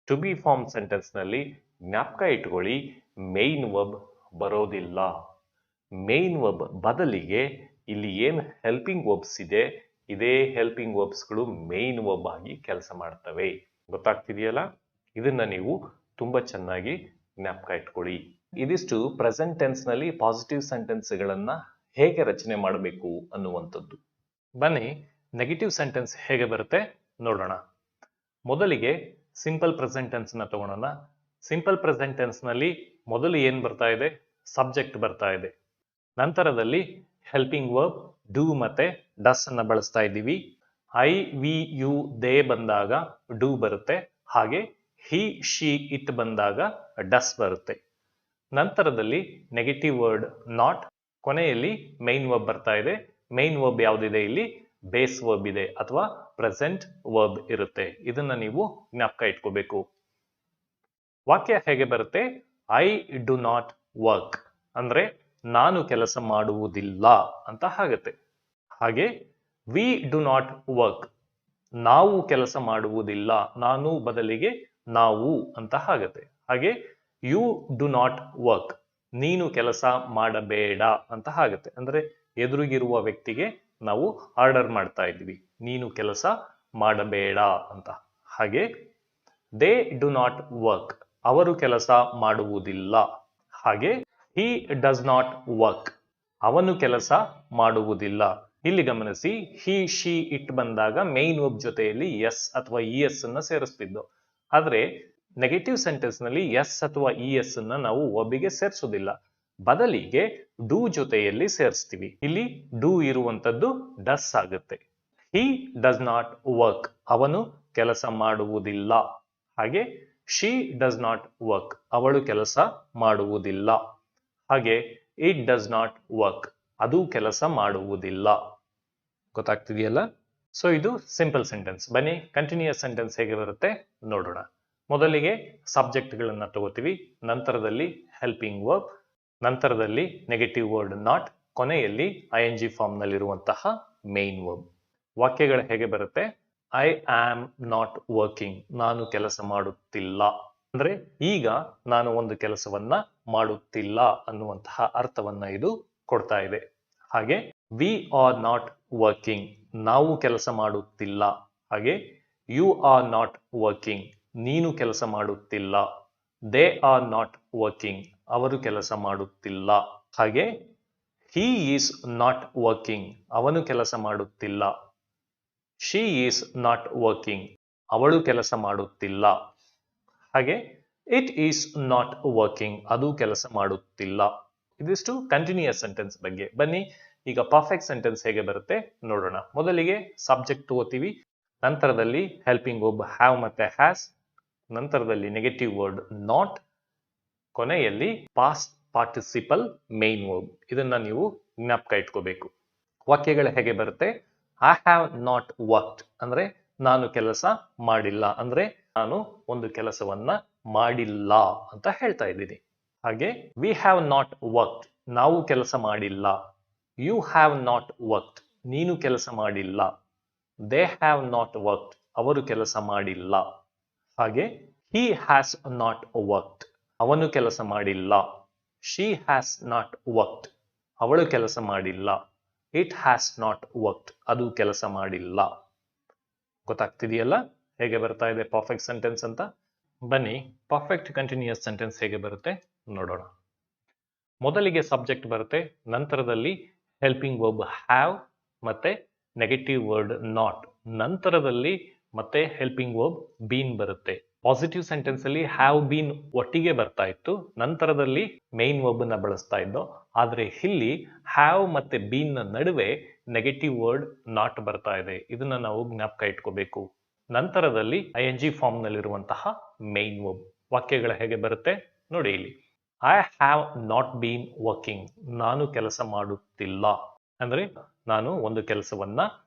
ಟು ಬಿ ಫಾರ್ಮ್ ಸೆಂಟೆನ್ಸ್ ನಲ್ಲಿ ಜ್ಞಾಪಕ ಇಟ್ಕೊಳ್ಳಿ, ಮೇನ್ ವರ್ಬ್ ಬರೋದಿಲ್ಲ. ಮೇನ್ ವರ್ಬ್ ಬದಲಿಗೆ ಇಲ್ಲಿ ಏನ್ ಹೆಲ್ಪಿಂಗ್ ವರ್ಬ್ಸ್ ಇದೆ, ಇದೇ ಹೆಲ್ಪಿಂಗ್ ವರ್ಬ್ಸ್ಗಳು ಮೇನ್ ವರ್ಬ್ ಆಗಿ ಕೆಲಸ ಮಾಡ್ತವೆ. ಗೊತ್ತಾಗ್ತಿದೆಯಲ್ಲ? ಇದನ್ನ ನೀವು ತುಂಬಾ ಚೆನ್ನಾಗಿ ಜ್ಞಾಪಕ ಇಟ್ಕೊಳ್ಳಿ. ಇದಿಷ್ಟು ಪ್ರೆಸೆಂಟ್ ಟೆನ್ಸ್ ನಲ್ಲಿ ಪಾಸಿಟಿವ್ ಸೆಂಟೆನ್ಸ್ ಗಳನ್ನ ಹೇಗೆ ರಚನೆ ಮಾಡಬೇಕು ಅನ್ನುವಂಥದ್ದು. ಬನ್ನಿ ನೆಗೆಟಿವ್ ಸೆಂಟೆನ್ಸ್ ಹೇಗೆ ಬರುತ್ತೆ ನೋಡೋಣ. ಮೊದಲಿಗೆ ಸಿಂಪಲ್ ಪ್ರೆಸೆಂಟ್ ಟೆನ್ಸ್ ನ ತಗೊಳ್ಳೋಣ. ಸಿಂಪಲ್ ಪ್ರೆಸೆಂಟ್ ಟೆನ್ಸ್ ನಲ್ಲಿ ಮೊದಲು ಏನ್ ಬರ್ತಾ ಇದೆ? ಸಬ್ಜೆಕ್ಟ್ ಬರ್ತಾ ಇದೆ. ನಂತರದಲ್ಲಿ ಹೆಲ್ಪಿಂಗ್ ವರ್ಬ್ ಡೂ ಮತ್ತೆ ಡಸ್ ಅನ್ನ ಬಳಸ್ತಾ ಇದ್ದೀವಿ. ಐ ವಿ ಯು ದೇ ಬಂದಾಗ ಡೂ ಬರುತ್ತೆ, ಹಾಗೆ ಹಿ ಶಿ ಇಟ್ ಬಂದಾಗ ಡಸ್ ಬರುತ್ತೆ. ನಂತರದಲ್ಲಿ ನೆಗೆಟಿವ್ ವರ್ಡ್ ನಾಟ್, ಕೊನೆಯಲ್ಲಿ ಮೈನ್ ವರ್ಬ್ ಬರ್ತಾ ಇದೆ. ಮೈನ್ ವರ್ಬ್ ಯಾವುದಿದೆ ಇಲ್ಲಿ? ಬೇಸ್ ವರ್ಬ್ ಇದೆ ಅಥವಾ ಪ್ರೆಸೆಂಟ್ ವರ್ಬ್ ಇರುತ್ತೆ. ಇದನ್ನ ನೀವು ಜ್ಞಾಪಕ ಇಟ್ಕೋಬೇಕು. ವಾಕ್ಯ ಹೇಗೆ ಬರುತ್ತೆ? ಐ ಡು ನಾಟ್ ವರ್ಕ್ ಅಂದ್ರೆ ನಾನು ಕೆಲಸ ಮಾಡುವುದಿಲ್ಲ ಅಂತ ಆಗುತ್ತೆ. ಹಾಗೆ ವಿ ಡು ನಾಟ್ ವರ್ಕ್, ನಾವು ಕೆಲಸ ಮಾಡುವುದಿಲ್ಲ, ನಾನು ಬದಲಿಗೆ ನಾವು ಅಂತ ಆಗುತ್ತೆ. ಹಾಗೆ ಯು ಡು ನಾಟ್ ವರ್ಕ್, ನೀನು ಕೆಲಸ ಮಾಡಬೇಡ ಅಂತ ಆಗುತ್ತೆ. ಅಂದ್ರೆ ಎದುರಿಗಿರುವ ವ್ಯಕ್ತಿಗೆ ನಾವು ಆರ್ಡರ್ ಮಾಡ್ತಾ ಇದ್ವಿ, ನೀನು ಕೆಲಸ ಮಾಡಬೇಡ ಅಂತ. ಹಾಗೆ ದೇ ಡು ನಾಟ್ ವರ್ಕ್, ಅವರು ಕೆಲಸ ಮಾಡುವುದಿಲ್ಲ. ಹಾಗೆ ಹಿ ಡಸ್ ನಾಟ್ ವರ್ಕ್, ಅವನು ಕೆಲಸ ಮಾಡುವುದಿಲ್ಲ. ಇಲ್ಲಿ ಗಮನಿಸಿ, ಹಿ ಶಿ ಇಟ್ ಬಂದಾಗ ಮೈನ್ ವರ್ಬ್ ಜೊತೆಯಲ್ಲಿ ಎಸ್ ಅಥವಾ ಇ ಎಸ್ ಅನ್ನ ಸೇರಿಸ್ತಿದ್ದು. ಆದ್ರೆ ನೆಗೆಟಿವ್ ಸೆಂಟೆನ್ಸ್ ನಲ್ಲಿ ಎಸ್ ಅಥವಾ ಇ ಎಸ್ ಅನ್ನ ನಾವು ಒಬ್ಬಿಗೆ ಸೇರಿಸೋದಿಲ್ಲ, ಬದಲಿಗೆ ಡೂ ಜೊತೆಯಲ್ಲಿ ಸೇರಿಸ್ತೀವಿ. ಇಲ್ಲಿ ಡೂ ಇರುವಂತದ್ದು ಡಸ್ ಆಗುತ್ತೆ. ಹಿ ಡಸ್ ನಾಟ್ ವರ್ಕ್, ಅವನು ಕೆಲಸ ಮಾಡುವುದಿಲ್ಲ. ಹಾಗೆ ಶಿ ಡಸ್ ನಾಟ್ ವರ್ಕ್, ಅವಳು ಕೆಲಸ ಮಾಡುವುದಿಲ್ಲ. ಹಾಗೆ ಇಟ್ ಡಸ್ ನಾಟ್ ವರ್ಕ್, ಅದು ಕೆಲಸ ಮಾಡುವುದಿಲ್ಲ. ಗೊತ್ತಾಗ್ತಿದೆಯಲ್ಲ? ಸೊ ಇದು ಸಿಂಪಲ್ ಸೆಂಟೆನ್ಸ್. ಬನ್ನಿ ಕಂಟಿನ್ಯೂಯಸ್ ಸೆಂಟೆನ್ಸ್ ಹೇಗೆ ಬರುತ್ತೆ ನೋಡೋಣ. ಮೊದಲಿಗೆ ಸಬ್ಜೆಕ್ಟ್ ಗಳನ್ನ ತಗೋತೀವಿ, ನಂತರದಲ್ಲಿ ಹೆಲ್ಪಿಂಗ್ ವರ್ಬ್, ನಂತರದಲ್ಲಿ ನೆಗೆಟಿವ್ ವರ್ಡ್ ನಾಟ್, ಕೊನೆಯಲ್ಲಿ ING ಫಾರ್ಮ್ ನಲ್ಲಿರುವಂತಹ ಮೇನ್ ವರ್ಬ್. ವಾಕ್ಯಗಳು ಹೇಗೆ ಬರುತ್ತೆ? ಐ ಆಮ್ ನಾಟ್ ವರ್ಕಿಂಗ್, ನಾನು ಕೆಲಸ ಮಾಡುತ್ತಿಲ್ಲ. ಅಂದ್ರೆ ಈಗ ನಾನು ಒಂದು ಕೆಲಸವನ್ನ ಮಾಡುತ್ತಿಲ್ಲ ಅನ್ನುವಂತಹ ಅರ್ಥವನ್ನ ಇದು ಕೊಡ್ತಾ ಇದೆ. ಹಾಗೆ ವಿ ಆರ್ ನಾಟ್ ವರ್ಕಿಂಗ್, ನಾವು ಕೆಲಸ ಮಾಡುತ್ತಿಲ್ಲ. ಹಾಗೆ ಯು ಆರ್ ನಾಟ್ ವರ್ಕಿಂಗ್, ನೀನು ಕೆಲಸ ಮಾಡುತ್ತಿಲ್ಲ. ದೇ ಆರ್ ನಾಟ್ ವರ್ಕಿಂಗ್, ಅವರು ಕೆಲಸ ಮಾಡುತ್ತಿಲ್ಲ. ಹಾಗೆ ಹಿ ಈಸ್ ನಾಟ್ ವರ್ಕಿಂಗ್, ಅವನು ಕೆಲಸ ಮಾಡುತ್ತಿಲ್ಲ. ಶಿ ಈಸ್ ನಾಟ್ ವರ್ಕಿಂಗ್, ಅವಳು ಕೆಲಸ ಮಾಡುತ್ತಿಲ್ಲ. ಹಾಗೆ ಇಟ್ ಈಸ್ ನಾಟ್ ವರ್ಕಿಂಗ್, ಅದು ಕೆಲಸ ಮಾಡುತ್ತಿಲ್ಲ. ಇದಿಷ್ಟು ಕಂಟಿನ್ಯೂಯಸ್ ಸೆಂಟೆನ್ಸ್ ಬಗ್ಗೆ. ಬನ್ನಿ ಈಗ ಪರ್ಫೆಕ್ಟ್ ಸೆಂಟೆನ್ಸ್ ಹೇಗೆ ಬರುತ್ತೆ ನೋಡೋಣ. ಮೊದಲಿಗೆ ಸಬ್ಜೆಕ್ಟ್ ತಗೋತೀವಿ, ನಂತರದಲ್ಲಿ ಹೆಲ್ಪಿಂಗ್ ವರ್ಬ್ ಹ್ಯಾವ್ ಮತ್ತೆ ಹ್ಯಾಸ್, ನಂತರದಲ್ಲಿ ನೆಗೆಟಿವ್ ವರ್ಡ್ ನಾಟ್, ಕೊನೆಯಲ್ಲಿ ಪಾಸ್ಟ್ ಪಾರ್ಟಿಸಿಪಲ್ ಮೇನ್ ವರ್ಬ್. ಇದನ್ನ ನೀವು ಜ್ಞಾಪಕ ಇಟ್ಕೋಬೇಕು. ವಾಕ್ಯಗಳು ಹೇಗೆ ಬರುತ್ತೆ? ಐ ಹ್ಯಾವ್ ನಾಟ್ ವರ್ಕ್ಡ್ ಅಂದ್ರೆ ನಾನು ಕೆಲಸ ಮಾಡಿಲ್ಲ, ಅಂದ್ರೆ ನಾನು ಒಂದು ಕೆಲಸವನ್ನ ಮಾಡಿಲ್ಲ ಅಂತ ಹೇಳ್ತಾ ಇದ್ದೀನಿ. ಹಾಗೆ ವಿ ಹ್ಯಾವ್ ನಾಟ್ ವರ್ಕ್ಡ್, ನಾವು ಕೆಲಸ ಮಾಡಿಲ್ಲ. ಯು ಹ್ಯಾವ್ ನಾಟ್ ವರ್ಕ್ಡ್, ನೀನು ಕೆಲಸ ಮಾಡಿಲ್ಲ. ದೇ ಹ್ಯಾವ್ ನಾಟ್ ವರ್ಕ್ಡ್, ಅವರು ಕೆಲಸ ಮಾಡಿಲ್ಲ. ಹಾಗೆ ಹಿ ಹ್ಯಾಸ್ ನಾಟ್ ವರ್ಕ್ಡ್, ಅವನು ಕೆಲಸ ಮಾಡಿಲ್ಲ. ಶಿ ಹ್ಯಾಸ್ ನಾಟ್ ವರ್ಕ್ಡ್, ಅವಳು ಕೆಲಸ ಮಾಡಿಲ್ಲ. ಇಟ್ ಹ್ಯಾಸ್ ನಾಟ್ ವರ್ಕ್ಡ್, ಅದು ಕೆಲಸ ಮಾಡಿಲ್ಲ. ಗೊತ್ತಾಗ್ತಿದೆಯಲ್ಲ ಹೇಗೆ ಬರ್ತಾ ಇದೆ ಪರ್ಫೆಕ್ಟ್ ಸೆಂಟೆನ್ಸ್ ಅಂತ? ಬನ್ನಿ ಪರ್ಫೆಕ್ಟ್ ಕಂಟಿನ್ಯೂಯಸ್ ಸೆಂಟೆನ್ಸ್ ಹೇಗೆ ಬರುತ್ತೆ ನೋಡೋಣ. ಮೊದಲಿಗೆ ಸಬ್ಜೆಕ್ಟ್ ಬರುತ್ತೆ, ನಂತರದಲ್ಲಿ ಹೆಲ್ಪಿಂಗ್ ವರ್ಬ್ ಹ್ಯಾವ್ ಮತ್ತೆ ನೆಗೆಟಿವ್ ವರ್ಡ್ ನಾಟ್, ನಂತರದಲ್ಲಿ ಮತ್ತೆ ಹೆಲ್ಪಿಂಗ್ ವರ್ಬ್ ಬೀನ್ ಬರುತ್ತೆ. ಪಾಸಿಟಿವ್ ಸೆಂಟೆನ್ಸ್ ಅಲ್ಲಿ ಹ್ಯಾವ್ ಬೀನ್ ಒಟ್ಟಿಗೆ ಬರ್ತಾ ಇತ್ತು, ನಂತರದಲ್ಲಿ ಮೇನ್ ವರ್ಬ್ ನ ಬಳಸ್ತಾ ಇದ್ದೋ. ಆದ್ರೆ ಇಲ್ಲಿ ಹ್ಯಾವ್ ಮತ್ತೆ ಬೀನ್ ನ ನಡುವೆ ನೆಗೆಟಿವ್ ವರ್ಡ್ ನಾಟ್ ಬರ್ತಾ ಇದೆ. ಇದನ್ನ ನಾವು ಜ್ಞಾಪಕ ಇಟ್ಕೋಬೇಕು. ನಂತರದಲ್ಲಿ ING ಫಾರ್ಮ್ ನಲ್ಲಿರುವಂತಹ ಮೇನ್ ವರ್ಬ್. ವಾಕ್ಯಗಳ ಹೇಗೆ ಬರುತ್ತೆ ನೋಡಿ ಇಲ್ಲಿ. I have not been working, ನಾನು ಕೆಲಸ ಮಾಡುತ್ತಿಲ್ಲ. ಅಂದ್ರೆ ನಾನು ಒಂದು ಕೆಲಸವನ್ನ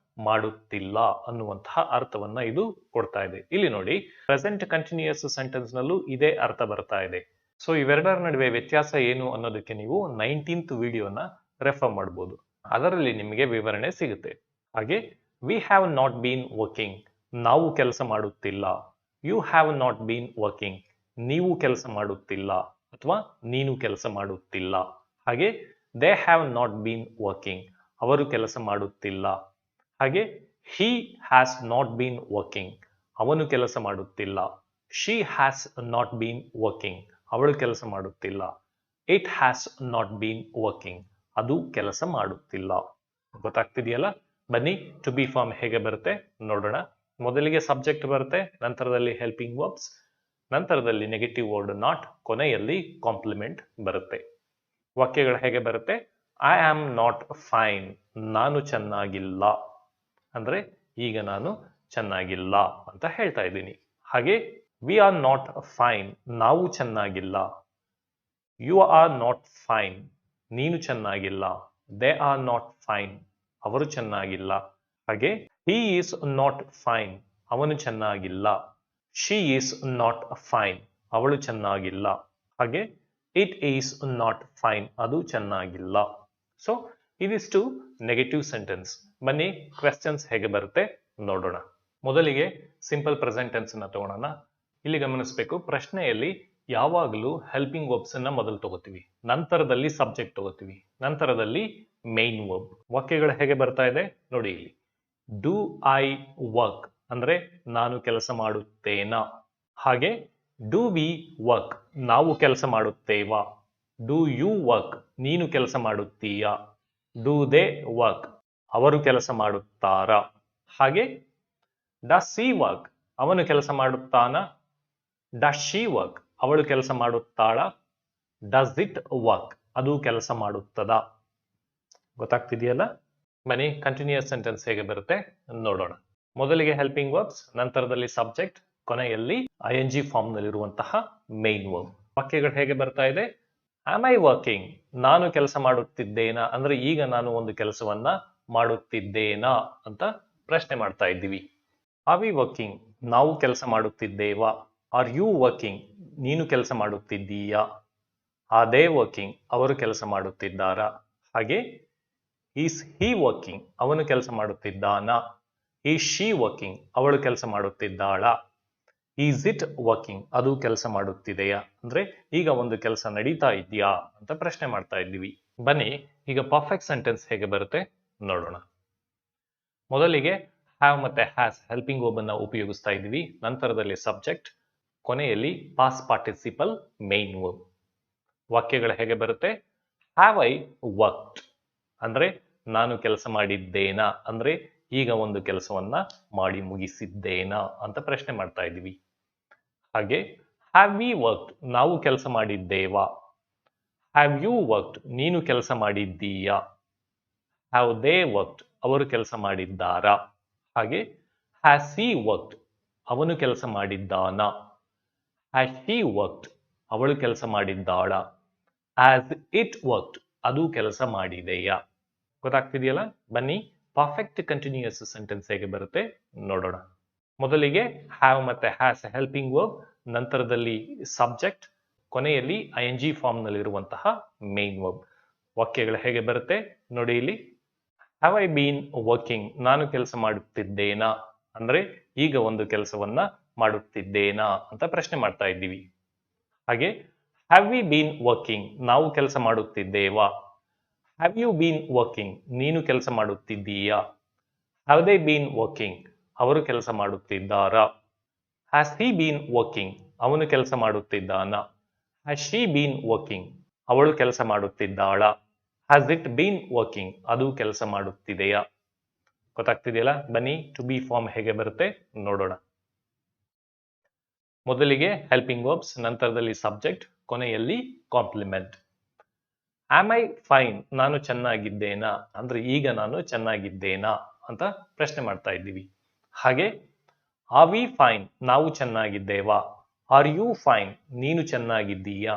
ಮಾಡುತ್ತಿಲ್ಲ ಅನ್ನುವಂತಹ ಅರ್ಥವನ್ನ ಇದು ಕೊಡ್ತಾ ಇದೆ. ಇಲ್ಲಿ ನೋಡಿ, ಪ್ರೆಸೆಂಟ್ ಕಂಟಿನ್ಯೂಯಸ್ ಸೆಂಟೆನ್ಸ್ ನಲ್ಲೂ ಇದೇ ಅರ್ಥ ಬರ್ತಾ ಇದೆ. ಸೊ ಇವೆರಡರ ನಡುವೆ ವ್ಯತ್ಯಾಸ ಏನು ಅನ್ನೋದಕ್ಕೆ ನೀವು 19th ವಿಡಿಯೋನ ರೆಫರ್ ಮಾಡಬಹುದು, ಅದರಲ್ಲಿ ನಿಮಗೆ ವಿವರಣೆ ಸಿಗುತ್ತೆ. ಹಾಗೆ we have not been working, ನಾವು ಕೆಲಸ ಮಾಡುತ್ತಿಲ್ಲ. You have not been working, ನೀವು ಕೆಲಸ ಮಾಡುತ್ತಿಲ್ಲ ಅಥವಾ ನೀನು ಕೆಲಸ ಮಾಡುತ್ತಿಲ್ಲ. ಹಾಗೆ they have not been working, ಅವರು ಕೆಲಸ ಮಾಡುತ್ತಿಲ್ಲ. ಹಾಗೆ he has not been working, ಅವನು ಕೆಲಸ ಮಾಡುತ್ತಿಲ್ಲ. She has not been working, ಅವಳು ಕೆಲಸ ಮಾಡುತ್ತಿಲ್ಲ. It has not been working, ಅದು ಕೆಲಸ ಮಾಡುತ್ತಿಲ್ಲ. ಗೊತ್ತಾಗ್ತಿದೆಯಲ್ಲ? ಬನ್ನಿ ಟು ಬಿ ಫಾರ್ಮ್ ಹೇಗೆ ಬರುತ್ತೆ ನೋಡೋಣ. ಮೊದಲಿಗೆ ಸಬ್ಜೆಕ್ಟ್ ಬರುತ್ತೆ, ನಂತರದಲ್ಲಿ ಹೆಲ್ಪಿಂಗ್ ವರ್ಬ್ಸ್, ನಂತರದಲ್ಲಿ ನೆಗೆಟಿವ್ ವರ್ಡ್ ನಾಟ್, ಕೊನೆಯಲ್ಲಿ ಕಾಂಪ್ಲಿಮೆಂಟ್ ಬರುತ್ತೆ. ವಾಕ್ಯಗಳು ಹೇಗೆ ಬರುತ್ತೆ? ಐ ಆಮ್ ನಾಟ್ ಫೈನ್, ನಾನು ಚೆನ್ನಾಗಿಲ್ಲ. ಅಂದ್ರೆ ಈಗ ನಾನು ಚೆನ್ನಾಗಿಲ್ಲ ಅಂತ ಹೇಳ್ತಾ ಇದ್ದೀನಿ. ಹಾಗೆ ವಿ ಆರ್ ನಾಟ್ ಫೈನ್, ನಾವು ಚೆನ್ನಾಗಿಲ್ಲ. ಯು ಆರ್ ನಾಟ್ ಫೈನ್, ನೀನು ಚೆನ್ನಾಗಿಲ್ಲ. ದೇ ಆರ್ ನಾಟ್ ಫೈನ್, ಅವರು ಚೆನ್ನಾಗಿಲ್ಲ. ಹಾಗೆ ಹಿ ಈಸ್ ನಾಟ್ ಫೈನ್, ಅವನು ಚೆನ್ನಾಗಿಲ್ಲ. ಶಿ ಈಸ್ ನಾಟ್ ಫೈನ್, ಅವಳು ಚೆನ್ನಾಗಿಲ್ಲ. ಹಾಗೆ ಇಟ್ ಈಸ್ ನಾಟ್ ಫೈನ್, ಅದು ಚೆನ್ನಾಗಿಲ್ಲ. ಸೊ ಇದಿಷ್ಟು ನೆಗೆಟಿವ್ ಸೆಂಟೆನ್ಸ್. ಬನ್ನಿ ಕ್ವೆಶ್ಚನ್ಸ್ ಹೇಗೆ ಬರುತ್ತೆ ನೋಡೋಣ. ಮೊದಲಿಗೆ ಸಿಂಪಲ್ ಪ್ರೆಸೆಂಟ್ ಟೆನ್ಸ್ ಅನ್ನ ತಗೊಳ್ಳೋಣ. ಇಲ್ಲಿ ಗಮನಿಸಬೇಕು, ಪ್ರಶ್ನೆಯಲ್ಲಿ ಯಾವಾಗಲೂ ಹೆಲ್ಪಿಂಗ್ ವರ್ಬ್ಸ್ ಅನ್ನ ಮೊದಲು ತಗೋತೀವಿ, ನಂತರದಲ್ಲಿ ಸಬ್ಜೆಕ್ಟ್ ತಗೋತೀವಿ, ನಂತರದಲ್ಲಿ ಮೇನ್ ವರ್ಬ್. ವಾಕ್ಯಗಳು ಹೇಗೆ ಬರ್ತಾ ಇದೆ ನೋಡಿ ಇಲ್ಲಿ. ಡೂ ಐ ವರ್ಕ್ ಅಂದ್ರೆ ನಾನು ಕೆಲಸ ಮಾಡುತ್ತೇನಾ. ಹಾಗೆ ಡೂ ವಿ ವರ್ಕ್, ನಾವು ಕೆಲಸ ಮಾಡುತ್ತೇವಾ. ಡೂ ಯು ವರ್ಕ್, ನೀನು ಕೆಲಸ ಮಾಡುತ್ತೀಯಾ. ಡೂ ದೇ ವರ್ಕ್, ಅವರು ಕೆಲಸ ಮಾಡುತ್ತಾರಾ. ಹಾಗೆ ಡಸ್ ಸಿ ವರ್ಕ್, ಅವನು ಕೆಲಸ ಮಾಡುತ್ತಾನ. ಡಸ್ ಶಿ ವರ್ಕ್, ಅವಳು ಕೆಲಸ ಮಾಡುತ್ತಾಳ. ಡಸ್ ಇಟ್ ವರ್ಕ್, ಅದು ಕೆಲಸ ಮಾಡುತ್ತದ. ಗೊತ್ತಾಗ್ತಿದೆಯಲ್ಲ? ಬನ್ನಿ ಕಂಟಿನ್ಯೂಯಸ್ ಸೆಂಟೆನ್ಸ್ ಹೇಗೆ ಬರುತ್ತೆ ನೋಡೋಣ. ಮೊದಲಿಗೆ ಹೆಲ್ಪಿಂಗ್ ವರ್ಬ್ಸ್, ನಂತರದಲ್ಲಿ ಸಬ್ಜೆಕ್ಟ್, ಕೊನೆಯಲ್ಲಿ ING ಫಾರ್ಮ್ ನಲ್ಲಿರುವಂತಹ ಮೇನ್ ವರ್ಬ್. ವಾಕ್ಯಗಳು ಹೇಗೆ ಬರ್ತಾ ಇದೆ? ಆಮ್ ಐ ವರ್ಕಿಂಗ್, ನಾನು ಕೆಲಸ ಮಾಡುತ್ತಿದ್ದೇನಾ. ಅಂದ್ರೆ ಈಗ ನಾನು ಒಂದು ಕೆಲಸವನ್ನ ಮಾಡುತ್ತಿದ್ದೇನಾ ಅಂತ ಪ್ರಶ್ನೆ ಮಾಡ್ತಾ ಇದ್ದೀವಿ. ಆರ್ ವಿ ವರ್ಕಿಂಗ್, ನಾವು ಕೆಲಸ ಮಾಡುತ್ತಿದ್ದೇವಾ. ಆರ್ ಯು ವರ್ಕಿಂಗ್, ನೀನು ಕೆಲಸ ಮಾಡುತ್ತಿದ್ದೀಯಾ. ಆರ್ ದೇ ವರ್ಕಿಂಗ್, ಅವರು ಕೆಲಸ ಮಾಡುತ್ತಿದ್ದಾರಾ. ಹಾಗೆ ಈಸ್ ಹಿ ವರ್ಕಿಂಗ್, ಅವನು ಕೆಲಸ ಮಾಡುತ್ತಿದ್ದಾನಾ. ಈಸ್ ಶಿ ವರ್ಕಿಂಗ್, ಅವಳು ಕೆಲಸ ಮಾಡುತ್ತಿದ್ದಾಳ. ಈಸ್ ಇಟ್ ವರ್ಕಿಂಗ್, ಅದು ಕೆಲಸ ಮಾಡುತ್ತಿದೆಯಾ. ಅಂದ್ರೆ ಈಗ ಒಂದು ಕೆಲಸ ನಡೀತಾ ಇದೆಯಾ ಅಂತ ಪ್ರಶ್ನೆ ಮಾಡ್ತಾ ಇದ್ದೀವಿ. ಬನ್ನಿ ಈಗ ಪರ್ಫೆಕ್ಟ್ ಸೆಂಟೆನ್ಸ್ ಹೇಗೆ ಬರುತ್ತೆ ನೋಡೋಣ. ಮೊದಲಿಗೆ ಹ್ಯಾವ್ ಮತ್ತೆ ಹ್ಯಾಸ್ ಹೆಲ್ಪಿಂಗ್ ವರ್ಬ್ ಅನ್ನ ಉಪಯೋಗಿಸ್ತಾ ಇದ್ದೀವಿ, ನಂತರದಲ್ಲಿ ಸಬ್ಜೆಕ್ಟ್, ಕೊನೆಯಲ್ಲಿ ಪಾಸ್ಟ್ ಪಾರ್ಟಿಸಿಪಲ್ ಮೇನ್ ವರ್ಬ್. ವಾಕ್ಯಗಳು ಹೇಗೆ ಬರುತ್ತೆ? ಹ್ಯಾವ್ ಐ ವರ್ಕ್ಡ್ ಅಂದ್ರೆ ನಾನು ಕೆಲಸ ಮಾಡಿದ್ದೇನಾ. ಅಂದ್ರೆ ಈಗ ಒಂದು ಕೆಲಸವನ್ನ ಮಾಡಿ ಮುಗಿಸಿದ್ದೇನಾ ಅಂತ ಪ್ರಶ್ನೆ ಮಾಡ್ತಾ ಇದ್ದೀವಿ. ಹಾಗೆ ಹ್ಯಾವ್ ವಿ ವರ್ಕ್ಡ್, ನಾವು ಕೆಲಸ ಮಾಡಿದ್ದೇವಾ. ಹ್ಯಾವ್ ಯು ವರ್ಕ್ಡ್, ನೀನು ಕೆಲಸ ಮಾಡಿದ್ದೀಯಾ. ಹ್ಯಾವ್ ದೇ ವರ್ಕ್ಡ್, ಅವರು ಕೆಲಸ ಮಾಡಿದ್ದಾರಾ. ಹಾಗೆ ಹ್ಯಾಸ್ ಹಿ ವರ್ಕ್ಡ್, ಅವನು ಕೆಲಸ ಮಾಡಿದ್ದಾನಾ. ಹ್ಯಾಸ್ ಶಿ ವರ್ಕ್ಡ್, ಅವಳು ಕೆಲಸ ಮಾಡಿದ್ದಾಳ. ಹ್ಯಾಸ್ ಇಟ್ ವರ್ಕ್ಡ್, ಅದು ಕೆಲಸ ಮಾಡಿದೆಯಾ. ಗೊತ್ತಾಗ್ತಿದೆಯಲ್ಲ? ಬನ್ನಿ ಪರ್ಫೆಕ್ಟ್ ಕಂಟಿನ್ಯೂಯಸ್ ಸೆಂಟೆನ್ಸ್ ಹೇಗೆ ಬರುತ್ತೆ ನೋಡೋಣ. ಮೊದಲಿಗೆ ಹ್ಯಾವ್ ಮತ್ತೆ ಹ್ಯಾಸ್ ಹೆಲ್ಪಿಂಗ್ ವರ್ಬ್, ನಂತರದಲ್ಲಿ ಸಬ್ಜೆಕ್ಟ್, ಕೊನೆಯಲ್ಲಿ ING ಫಾರ್ಮ್ ನಲ್ಲಿರುವಂತಹ ಮೇನ್ ವರ್ಬ್. ವಾಕ್ಯಗಳು ಹೇಗೆ ಬರುತ್ತೆ ನೋಡಿ ಇಲ್ಲಿ. ಹ್ಯಾವ್ ಐ ಬೀನ್ ವರ್ಕಿಂಗ್, ನಾನು ಕೆಲಸ ಮಾಡುತ್ತಿದ್ದೇನಾ. ಅಂದ್ರೆ ಈಗ ಒಂದು ಕೆಲಸವನ್ನ ಮಾಡುತ್ತಿದ್ದೇನಾ ಅಂತ ಪ್ರಶ್ನೆ ಮಾಡ್ತಾ ಇದ್ದೀವಿ. ಹಾಗೆ ಹ್ಯಾವ್ ವಿ ಬೀನ್ ವರ್ಕಿಂಗ್, ನಾವು ಕೆಲಸ ಮಾಡುತ್ತಿದ್ದೇವಾ. ಹ್ಯಾವ್ ಯು ಬೀನ್ ವರ್ಕಿಂಗ್, ನೀನು ಕೆಲಸ ಮಾಡುತ್ತಿದ್ದೀಯಾ. ಹ್ಯಾವ್ ದೇ ಬೀನ್ ವರ್ಕಿಂಗ್, ಅವರು ಕೆಲಸ ಮಾಡುತ್ತಿದ್ದಾರಾ. ಹ್ಯಾಸ್ ಹಿ ಬೀನ್ ವರ್ಕಿಂಗ್, ಅವನು ಕೆಲಸ ಮಾಡುತ್ತಿದ್ದಾನಾ. ಹ್ಯಾಸ್ ಶಿ ಬೀನ್ ವರ್ಕಿಂಗ್, ಅವಳು ಕೆಲಸ ಮಾಡುತ್ತಿದ್ದಾಳ. ಹ್ಯಾಸ್ ಇಟ್ ಬೀನ್ ವರ್ಕಿಂಗ್, ಅದು ಕೆಲಸ ಮಾಡುತ್ತಿದೆಯಾ. ಗೊತ್ತಾಗ್ತಿದೆಯಲ್ಲ? ಬನ್ನಿ ಟು ಬಿ ಫಾರ್ಮ್ ಹೇಗೆ ಬರುತ್ತೆ ನೋಡೋಣ. ಮೊದಲಿಗೆ ಹೆಲ್ಪಿಂಗ್ ವರ್ಬ್ಸ್, ನಂತರದಲ್ಲಿ ಸಬ್ಜೆಕ್ಟ್, ಕೊನೆಯಲ್ಲಿ ಕಾಂಪ್ಲಿಮೆಂಟ್. ಆಮ್ ಐ ಫೈನ್, ನಾನು ಚೆನ್ನಾಗಿದ್ದೇನಾ. ಅಂದ್ರೆ ಈಗ ನಾನು ಚೆನ್ನಾಗಿದ್ದೇನಾ ಅಂತ ಪ್ರಶ್ನೆ ಮಾಡ್ತಾ ಇದ್ದೀವಿ. ಹಾಗೆ ಆರ್ ವಿ ಫೈನ್, ನಾವು ಚೆನ್ನಾಗಿದ್ದೇವಾ. ಆರ್ ಯು ಫೈನ್, ನೀನು ಚೆನ್ನಾಗಿದ್ದೀಯಾ.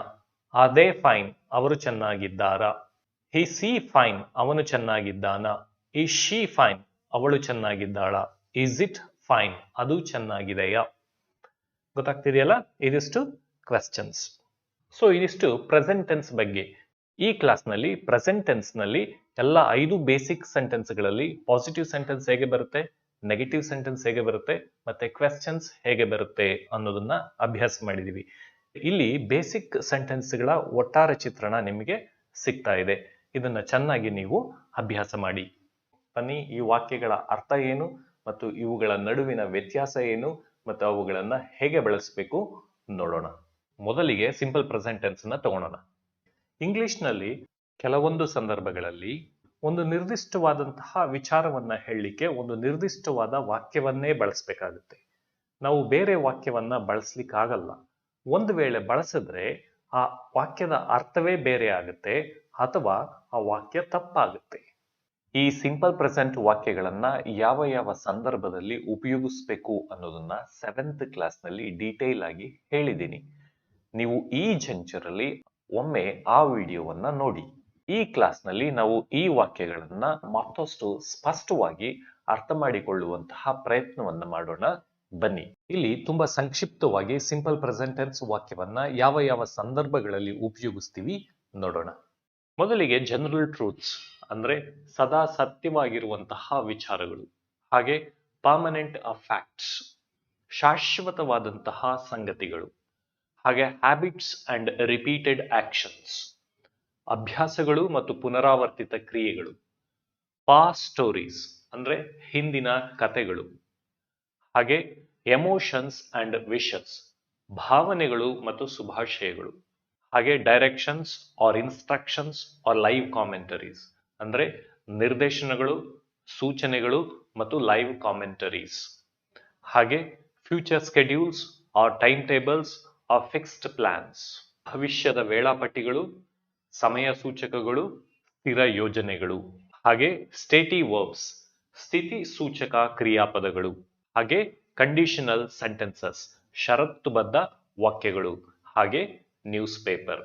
ಆರ್ ದೇ ಫೈನ್, ಅವರು ಚೆನ್ನಾಗಿದ್ದಾರಾ? ಈಸ್ ಹಿ ಫೈನ್, ಅವನು ಚೆನ್ನಾಗಿದ್ದಾನ? ಈಸ್ ಶಿ ಫೈನ್, ಅವಳು ಚೆನ್ನಾಗಿದ್ದಾಳ? ಈಸ್ ಇಟ್ ಫೈನ್, ಅದು ಚೆನ್ನಾಗಿದೆಯಾ? ಗೊತ್ತಾಗ್ತಿದೆಯಲ್ಲ? ಇದಿಷ್ಟು ಕ್ವೆಶ್ಚನ್ಸ್. ಸೊ ಇದಿಷ್ಟು ಪ್ರೆಸೆಂಟ್ ಟೆನ್ಸ್ ಬಗ್ಗೆ. ಈ ಕ್ಲಾಸ್ನಲ್ಲಿ ಪ್ರೆಸೆಂಟ್ ಟೆನ್ಸ್ ನಲ್ಲಿ ಎಲ್ಲ 5 ಬೇಸಿಕ್ ಸೆಂಟೆನ್ಸ್ಗಳಲ್ಲಿ ಪಾಸಿಟಿವ್ ಸೆಂಟೆನ್ಸ್ ಹೇಗೆ ಬರುತ್ತೆ, ನೆಗೆಟಿವ್ ಸೆಂಟೆನ್ಸ್ ಹೇಗೆ ಬರುತ್ತೆ, ಮತ್ತೆ ಕ್ವೆಶ್ಚನ್ಸ್ ಹೇಗೆ ಬರುತ್ತೆ ಅನ್ನೋದನ್ನ ಅಭ್ಯಾಸ ಮಾಡಿದೀವಿ. ಇಲ್ಲಿ ಬೇಸಿಕ್ ಸೆಂಟೆನ್ಸ್ಗಳ ಒಟ್ಟಾರೆ ಚಿತ್ರಣ ನಿಮಗೆ ಸಿಗ್ತಾ ಇದೆ. ಇದನ್ನ ಚೆನ್ನಾಗಿ ನೀವು ಅಭ್ಯಾಸ ಮಾಡಿ. ಬನ್ನಿ, ಈ ವಾಕ್ಯಗಳ ಅರ್ಥ ಏನು ಮತ್ತು ಇವುಗಳ ನಡುವಿನ ವ್ಯತ್ಯಾಸ ಏನು ಮತ್ತು ಅವುಗಳನ್ನ ಹೇಗೆ ಬಳಸಬೇಕು ನೋಡೋಣ. ಮೊದಲಿಗೆ ಸಿಂಪಲ್ ಪ್ರೆಸೆಂಟ್ ಟೆನ್ಸ್ ನ ತಗೊಳ್ಳೋಣ. ಇಂಗ್ಲಿಷ್ನಲ್ಲಿ ಕೆಲವೊಂದು ಸಂದರ್ಭಗಳಲ್ಲಿ ಒಂದು ನಿರ್ದಿಷ್ಟವಾದಂತಹ ವಿಚಾರವನ್ನ ಹೇಳಲಿಕ್ಕೆ ಒಂದು ನಿರ್ದಿಷ್ಟವಾದ ವಾಕ್ಯವನ್ನೇ ಬಳಸಬೇಕಾಗುತ್ತೆ. ನಾವು ಬೇರೆ ವಾಕ್ಯವನ್ನ ಬಳಸ್ಲಿಕ್ಕಾಗಲ್ಲ. ಒಂದು ವೇಳೆ ಬಳಸಿದ್ರೆ ಆ ವಾಕ್ಯದ ಅರ್ಥವೇ ಬೇರೆ ಆಗುತ್ತೆ ಅಥವಾ ಆ ವಾಕ್ಯ ತಪ್ಪಾಗುತ್ತೆ. ಈ ಸಿಂಪಲ್ ಪ್ರೆಸೆಂಟ್ ವಾಕ್ಯಗಳನ್ನ ಯಾವ ಯಾವ ಸಂದರ್ಭದಲ್ಲಿ ಉಪಯೋಗಿಸ್ಬೇಕು ಅನ್ನೋದನ್ನ 7th ಕ್ಲಾಸ್ನಲ್ಲಿ ಡೀಟೇಲ್ ಆಗಿ ಹೇಳಿದ್ದೀನಿ. ನೀವು ಈ ಜಂಕ್ಷರಲ್ಲಿ ಒಮ್ಮೆ ಆ ವಿಡಿಯೋವನ್ನ ನೋಡಿ. ಈ ಕ್ಲಾಸ್ನಲ್ಲಿ ನಾವು ಈ ವಾಕ್ಯಗಳನ್ನ ಮತ್ತಷ್ಟು ಸ್ಪಷ್ಟವಾಗಿ ಅರ್ಥ ಮಾಡಿಕೊಳ್ಳುವಂತಹ ಪ್ರಯತ್ನವನ್ನ ಮಾಡೋಣ. ಬನ್ನಿ, ಇಲ್ಲಿ ತುಂಬಾ ಸಂಕ್ಷಿಪ್ತವಾಗಿ ಸಿಂಪಲ್ ಪ್ರೆಸೆಂಟ್ ಟೆನ್ಸ್ ವಾಕ್ಯವನ್ನ ಯಾವ ಯಾವ ಸಂದರ್ಭಗಳಲ್ಲಿ ಉಪಯೋಗಿಸ್ತೀವಿ ನೋಡೋಣ. ಮೊದಲಿಗೆ ಜನರಲ್ ಟ್ರೂತ್ಸ್ ಅಂದ್ರೆ ಸದಾ ಸತ್ಯವಾಗಿರುವಂತಹ ವಿಚಾರಗಳು, ಹಾಗೆ ಪರ್ಮನೆಂಟ್ ಫ್ಯಾಕ್ಟ್ಸ್ ಶಾಶ್ವತವಾದಂತಹ ಸಂಗತಿಗಳು, ಹಾಗೆ ಹ್ಯಾಬಿಟ್ಸ್ ಅಂಡ್ ರಿಪೀಟೆಡ್ ಆಕ್ಷನ್ಸ್ ಅಭ್ಯಾಸಗಳು ಮತ್ತು ಪುನರಾವರ್ತಿತ ಕ್ರಿಯೆಗಳು, ಪಾಸ್ಟ್ ಸ್ಟೋರೀಸ್ ಅಂದ್ರೆ ಹಿಂದಿನ ಕಥೆಗಳು, ಹಾಗೆ ಎಮೋಷನ್ಸ್ ಅಂಡ್ ವಿಶಸ್ ಭಾವನೆಗಳು ಮತ್ತು ಶುಭಾಶಯಗಳು, ಹಾಗೆ directions or instructions or live commentaries ಅಂದ್ರೆ ನಿರ್ದೇಶನಗಳು, ಸೂಚನೆಗಳು ಮತ್ತು ಲೈವ್ ಕಾಮೆಂಟರೀಸ್, ಹಾಗೆ future schedules or timetables or fixed plans ಭವಿಷ್ಯದ ವೇಳಾಪಟ್ಟಿಗಳು, ಸಮಯ ಸೂಚಕಗಳು, ಸ್ಥಿರ ಯೋಜನೆಗಳು, ಹಾಗೆ ಸ್ಟೇಟಿ ವರ್ಬ್ಸ್ ಸ್ಥಿತಿ ಸೂಚಕ ಕ್ರಿಯಾಪದಗಳು, ಹಾಗೆ ಕಂಡೀಷನಲ್ ಸೆಂಟೆನ್ಸಸ್ ಷರತ್ತುಬದ್ಧ ವಾಕ್ಯಗಳು, ಹಾಗೆ ನ್ಯೂಸ್ ಪೇಪರ್.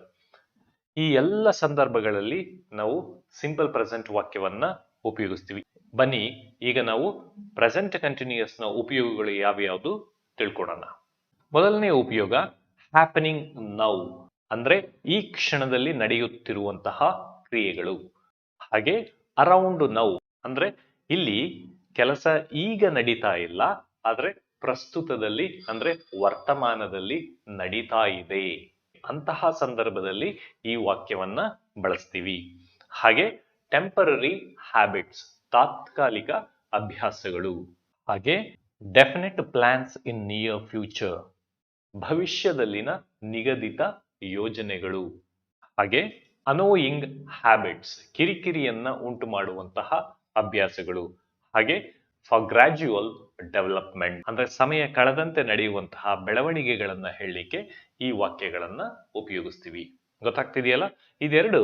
ಈ ಎಲ್ಲ ಸಂದರ್ಭಗಳಲ್ಲಿ ನಾವು ಸಿಂಪಲ್ ಪ್ರೆಸೆಂಟ್ ವಾಕ್ಯವನ್ನ ಉಪಯೋಗಿಸ್ತೀವಿ. ಬನ್ನಿ, ಈಗ ನಾವು ಪ್ರೆಸೆಂಟ್ ಕಂಟಿನ್ಯೂಯಸ್ ನ ಉಪಯೋಗಗಳು ಯಾವ್ಯಾವುದು ತಿಳ್ಕೊಳ್ಳೋಣ. ಮೊದಲನೇ ಉಪಯೋಗ ಹ್ಯಾಪನಿಂಗ್ ನೌ ಅಂದ್ರೆ ಈ ಕ್ಷಣದಲ್ಲಿ ನಡೆಯುತ್ತಿರುವಂತಹ ಕ್ರಿಯೆಗಳು, ಹಾಗೆ ಅರೌಂಡ್ ನೌ ಅಂದ್ರೆ ಇಲ್ಲಿ ಕೆಲಸ ಈಗ ನಡೀತಾ ಇಲ್ಲ, ಆದ್ರೆ ಪ್ರಸ್ತುತದಲ್ಲಿ ಅಂದ್ರೆ ವರ್ತಮಾನದಲ್ಲಿ ನಡೀತಾ ಇದೆ. ಅಂತಹ ಸಂದರ್ಭದಲ್ಲಿ ಈ ವಾಕ್ಯವನ್ನ ಬಳಸ್ತೀವಿ. ಹಾಗೆ ಟೆಂಪರರಿ ಹ್ಯಾಬಿಟ್ಸ್ ತಾತ್ಕಾಲಿಕ ಅಭ್ಯಾಸಗಳು, ಹಾಗೆ definite plans in near future ಭವಿಷ್ಯದಲ್ಲಿನ ನಿಗದಿತ ಯೋಜನೆಗಳು, ಹಾಗೆ ಅನೋಯಿಂಗ್ ಹ್ಯಾಬಿಟ್ಸ್ ಕಿರಿಕಿರಿಯನ್ನ ಉಂಟು ಮಾಡುವಂತಹ ಅಭ್ಯಾಸಗಳು, ಹಾಗೆ ಫಾರ್ ಗ್ರಾಜುವಲ್ ಡೆವಲಪ್ಮೆಂಟ್ ಅಂದ್ರೆ ಸಮಯ ಕಳೆದಂತೆ ನಡೆಯುವಂತಹ ಬೆಳವಣಿಗೆಗಳನ್ನ ಹೇಳಲಿಕ್ಕೆ ಈ ವಾಕ್ಯಗಳನ್ನ ಉಪಯೋಗಿಸ್ತೀವಿ. ಗೊತ್ತಾಗ್ತಿದೆಯಲ್ಲ? ಇದೆರಡು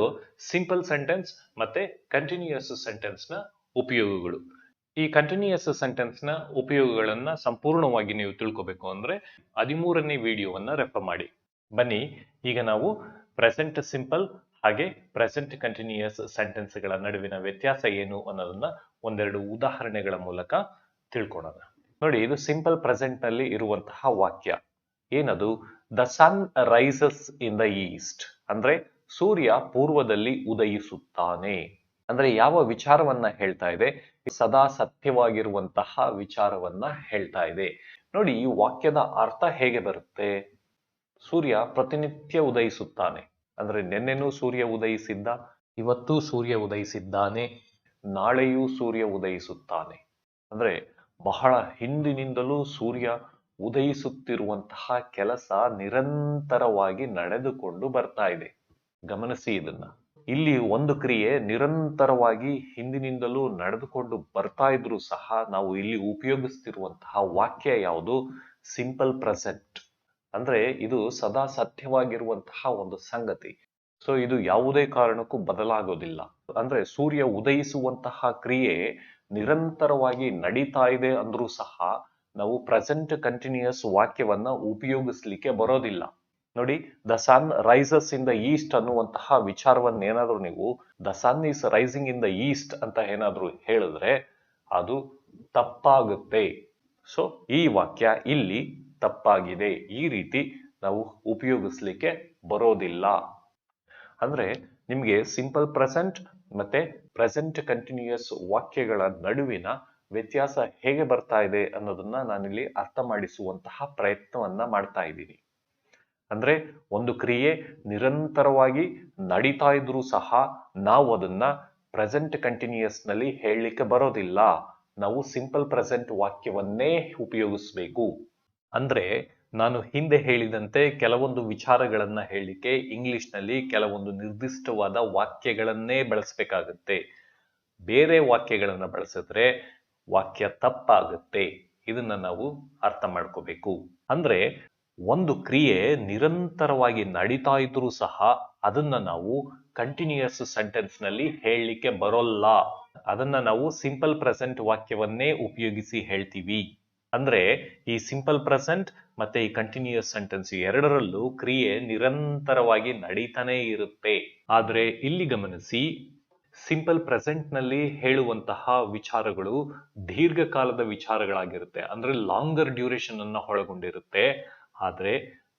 ಸಿಂಪಲ್ ಸೆಂಟೆನ್ಸ್ ಮತ್ತೆ ಕಂಟಿನ್ಯೂಯಸ್ ಸೆಂಟೆನ್ಸ್ ನ ಉಪಯೋಗಗಳು. ಈ ಕಂಟಿನ್ಯೂಯಸ್ ಸೆಂಟೆನ್ಸ್ ನ ಉಪಯೋಗಗಳನ್ನ ಸಂಪೂರ್ಣವಾಗಿ ನೀವು ತಿಳ್ಕೋಬೇಕು ಅಂದ್ರೆ 13ನೇ ವಿಡಿಯೋವನ್ನ ರೆಫರ್ ಮಾಡಿ. ಬನ್ನಿ, ಈಗ ನಾವು ಪ್ರೆಸೆಂಟ್ ಸಿಂಪಲ್ ಹಾಗೆ ಪ್ರೆಸೆಂಟ್ ಕಂಟಿನ್ಯೂಯಸ್ ಸೆಂಟೆನ್ಸ್ ಗಳ ನಡುವಿನ ವ್ಯತ್ಯಾಸ ಏನು ಅನ್ನೋದನ್ನ ಒಂದೆರಡು ಉದಾಹರಣೆಗಳ ಮೂಲಕ ತಿಳ್ಕೊಳ್ಳೋಣ. ನೋಡಿ, ಇದು ಸಿಂಪಲ್ ಪ್ರೆಸೆಂಟ್ ನಲ್ಲಿ ಇರುವಂತಹ ವಾಕ್ಯ. ಏನದು? The sun rises in the east ಅಂದ್ರೆ ಸೂರ್ಯ ಪೂರ್ವದಲ್ಲಿ ಉದಯಿಸುತ್ತಾನೆ. ಅಂದ್ರೆ ಯಾವ ವಿಚಾರವನ್ನ ಹೇಳ್ತಾ ಇದೆ? ಸದಾ ಸತ್ಯವಾಗಿರುವಂತಹ ವಿಚಾರವನ್ನ ಹೇಳ್ತಾ ಇದೆ. ನೋಡಿ, ಈ ವಾಕ್ಯದ ಅರ್ಥ ಹೇಗೆ ಬರುತ್ತೆ? ಸೂರ್ಯ ಪ್ರತಿನಿತ್ಯ ಉದಯಿಸುತ್ತಾನೆ ಅಂದ್ರೆ ನಿನ್ನೆನೂ ಸೂರ್ಯ ಉದಯಿಸಿದ್ದ, ಇವತ್ತೂ ಸೂರ್ಯ ಉದಯಿಸಿದ್ದಾನೆ, ನಾಳೆಯೂ ಸೂರ್ಯ ಉದಯಿಸುತ್ತಾನೆ. ಅಂದ್ರೆ ಬಹಳ ಹಿಂದಿನಿಂದಲೂ ಸೂರ್ಯ ಉದಯಿಸುತ್ತಿರುವಂತಹ ಕೆಲಸ ನಿರಂತರವಾಗಿ ನಡೆದುಕೊಂಡು ಬರ್ತಾ ಇದೆ. ಗಮನಿಸಿ ಇದನ್ನ. ಇಲ್ಲಿ ಒಂದು ಕ್ರಿಯೆ ನಿರಂತರವಾಗಿ ಹಿಂದಿನಿಂದಲೂ ನಡೆದುಕೊಂಡು ಬರ್ತಾ ಇದ್ರೂ ಸಹ ನಾವು ಇಲ್ಲಿ ಉಪಯೋಗಿಸ್ತಿರುವಂತಹ ವಾಕ್ಯ ಯಾವುದು? Simple present. ಅಂದ್ರೆ ಇದು ಸದಾ ಸತ್ಯವಾಗಿರುವಂತಹ ಒಂದು ಸಂಗತಿ. ಸೊ ಇದು ಯಾವುದೇ ಕಾರಣಕ್ಕೂ ಬದಲಾಗೋದಿಲ್ಲ. ಅಂದ್ರೆ ಸೂರ್ಯ ಉದಯಿಸುವಂತಹ ಕ್ರಿಯೆ ನಿರಂತರವಾಗಿ ನಡೀತಾ ಇದೆ ಅಂದ್ರೂ ಸಹ ನಾವು ಪ್ರೆಸೆಂಟ್ ಕಂಟಿನ್ಯೂಯಸ್ ವಾಕ್ಯವನ್ನ ಉಪಯೋಗಿಸ್ಲಿಕ್ಕೆ ಬರೋದಿಲ್ಲ. ನೋಡಿ, the sun rises in the east ಅನ್ನುವಂತಹ ವಿಚಾರವನ್ನು ಏನಾದ್ರೂ ನೀವು the sun is rising in the east ಅಂತ ಏನಾದ್ರೂ ಹೇಳಿದ್ರೆ ಅದು ತಪ್ಪಾಗುತ್ತೆ. ಸೊ ಈ ವಾಕ್ಯ ಇಲ್ಲಿ ತಪ್ಪಾಗಿದೆ. ಈ ರೀತಿ ನಾವು ಉಪಯೋಗಿಸ್ಲಿಕ್ಕೆ ಬರೋದಿಲ್ಲ. ಅಂದ್ರೆ ನಿಮ್ಗೆ ಸಿಂಪಲ್ ಪ್ರೆಸೆಂಟ್ ಮತ್ತೆ ಪ್ರೆಸೆಂಟ್ ಕಂಟಿನ್ಯೂಯಸ್ ವಾಕ್ಯಗಳ ನಡುವಿನ ವ್ಯತ್ಯಾಸ ಹೇಗೆ ಬರ್ತಾ ಇದೆ ಅನ್ನೋದನ್ನ ನಾನಿಲ್ಲಿ ಅರ್ಥ ಮಾಡಿಸುವಂತಹ ಪ್ರಯತ್ನವನ್ನ ಮಾಡ್ತಾ ಇದ್ದೀನಿ. ಅಂದ್ರೆ ಒಂದು ಕ್ರಿಯೆ ನಿರಂತರವಾಗಿ ನಡೀತಾ ಇದ್ರೂ ಸಹ ನಾವು ಅದನ್ನ ಪ್ರೆಸೆಂಟ್ ಕಂಟಿನ್ಯೂಯಸ್ ನಲ್ಲಿ ಹೇಳಲಿಕ್ಕೆ ಬರೋದಿಲ್ಲ. ನಾವು ಸಿಂಪಲ್ ಪ್ರೆಸೆಂಟ್ ವಾಕ್ಯವನ್ನೇ ಉಪಯೋಗಿಸ್ಬೇಕು. ಅಂದ್ರೆ ನಾನು ಹಿಂದೆ ಹೇಳಿದಂತೆ ಕೆಲವೊಂದು ವಿಚಾರಗಳನ್ನ ಹೇಳಲಿಕ್ಕೆ ಇಂಗ್ಲಿಷ್ ನಲ್ಲಿ ಕೆಲವೊಂದು ನಿರ್ದಿಷ್ಟವಾದ ವಾಕ್ಯಗಳನ್ನೇ ಬಳಸಬೇಕಾಗುತ್ತೆ. ಬೇರೆ ವಾಕ್ಯಗಳನ್ನ ಬಳಸಿದ್ರೆ ವಾಕ್ಯ ತಪ್ಪಾಗುತ್ತೆ. ಇದನ್ನ ನಾವು ಅರ್ಥ ಮಾಡ್ಕೋಬೇಕು. ಅಂದ್ರೆ ಒಂದು ಕ್ರಿಯೆ ನಿರಂತರವಾಗಿ ನಡೀತಾ ಇದ್ರೂ ಸಹ ಅದನ್ನ ನಾವು ಕಂಟಿನ್ಯೂಯಸ್ ಸೆಂಟೆನ್ಸ್ ನಲ್ಲಿ ಹೇಳಲಿಕ್ಕೆ ಬರೋಲ್ಲ. ಅದನ್ನ ನಾವು ಸಿಂಪಲ್ ಪ್ರೆಸೆಂಟ್ ವಾಕ್ಯವನ್ನೇ ಉಪಯೋಗಿಸಿ ಹೇಳ್ತೀವಿ. ಅಂದ್ರೆ ಈ ಸಿಂಪಲ್ ಪ್ರೆಸೆಂಟ್ ಮತ್ತೆ ಈ ಕಂಟಿನ್ಯೂಯಸ್ ಸೆಂಟೆನ್ಸ್ ಎರಡರಲ್ಲೂ ಕ್ರಿಯೆ ನಿರಂತರವಾಗಿ ನಡೀತಾನೆ ಇರುತ್ತೆ. ಆದ್ರೆ ಇಲ್ಲಿ ಗಮನಿಸಿ, ಸಿಂಪಲ್ ಪ್ರೆಸೆಂಟ್ ನಲ್ಲಿ ಹೇಳುವಂತಹ ವಿಚಾರಗಳು ದೀರ್ಘಕಾಲದ ವಿಚಾರಗಳಾಗಿರುತ್ತೆ. ಅಂದ್ರೆ ಲಾಂಗರ್ ಡ್ಯೂರೇಷನ್ ಅನ್ನ ಒಳಗೊಂಡಿರುತ್ತೆ. ಆದ್ರೆ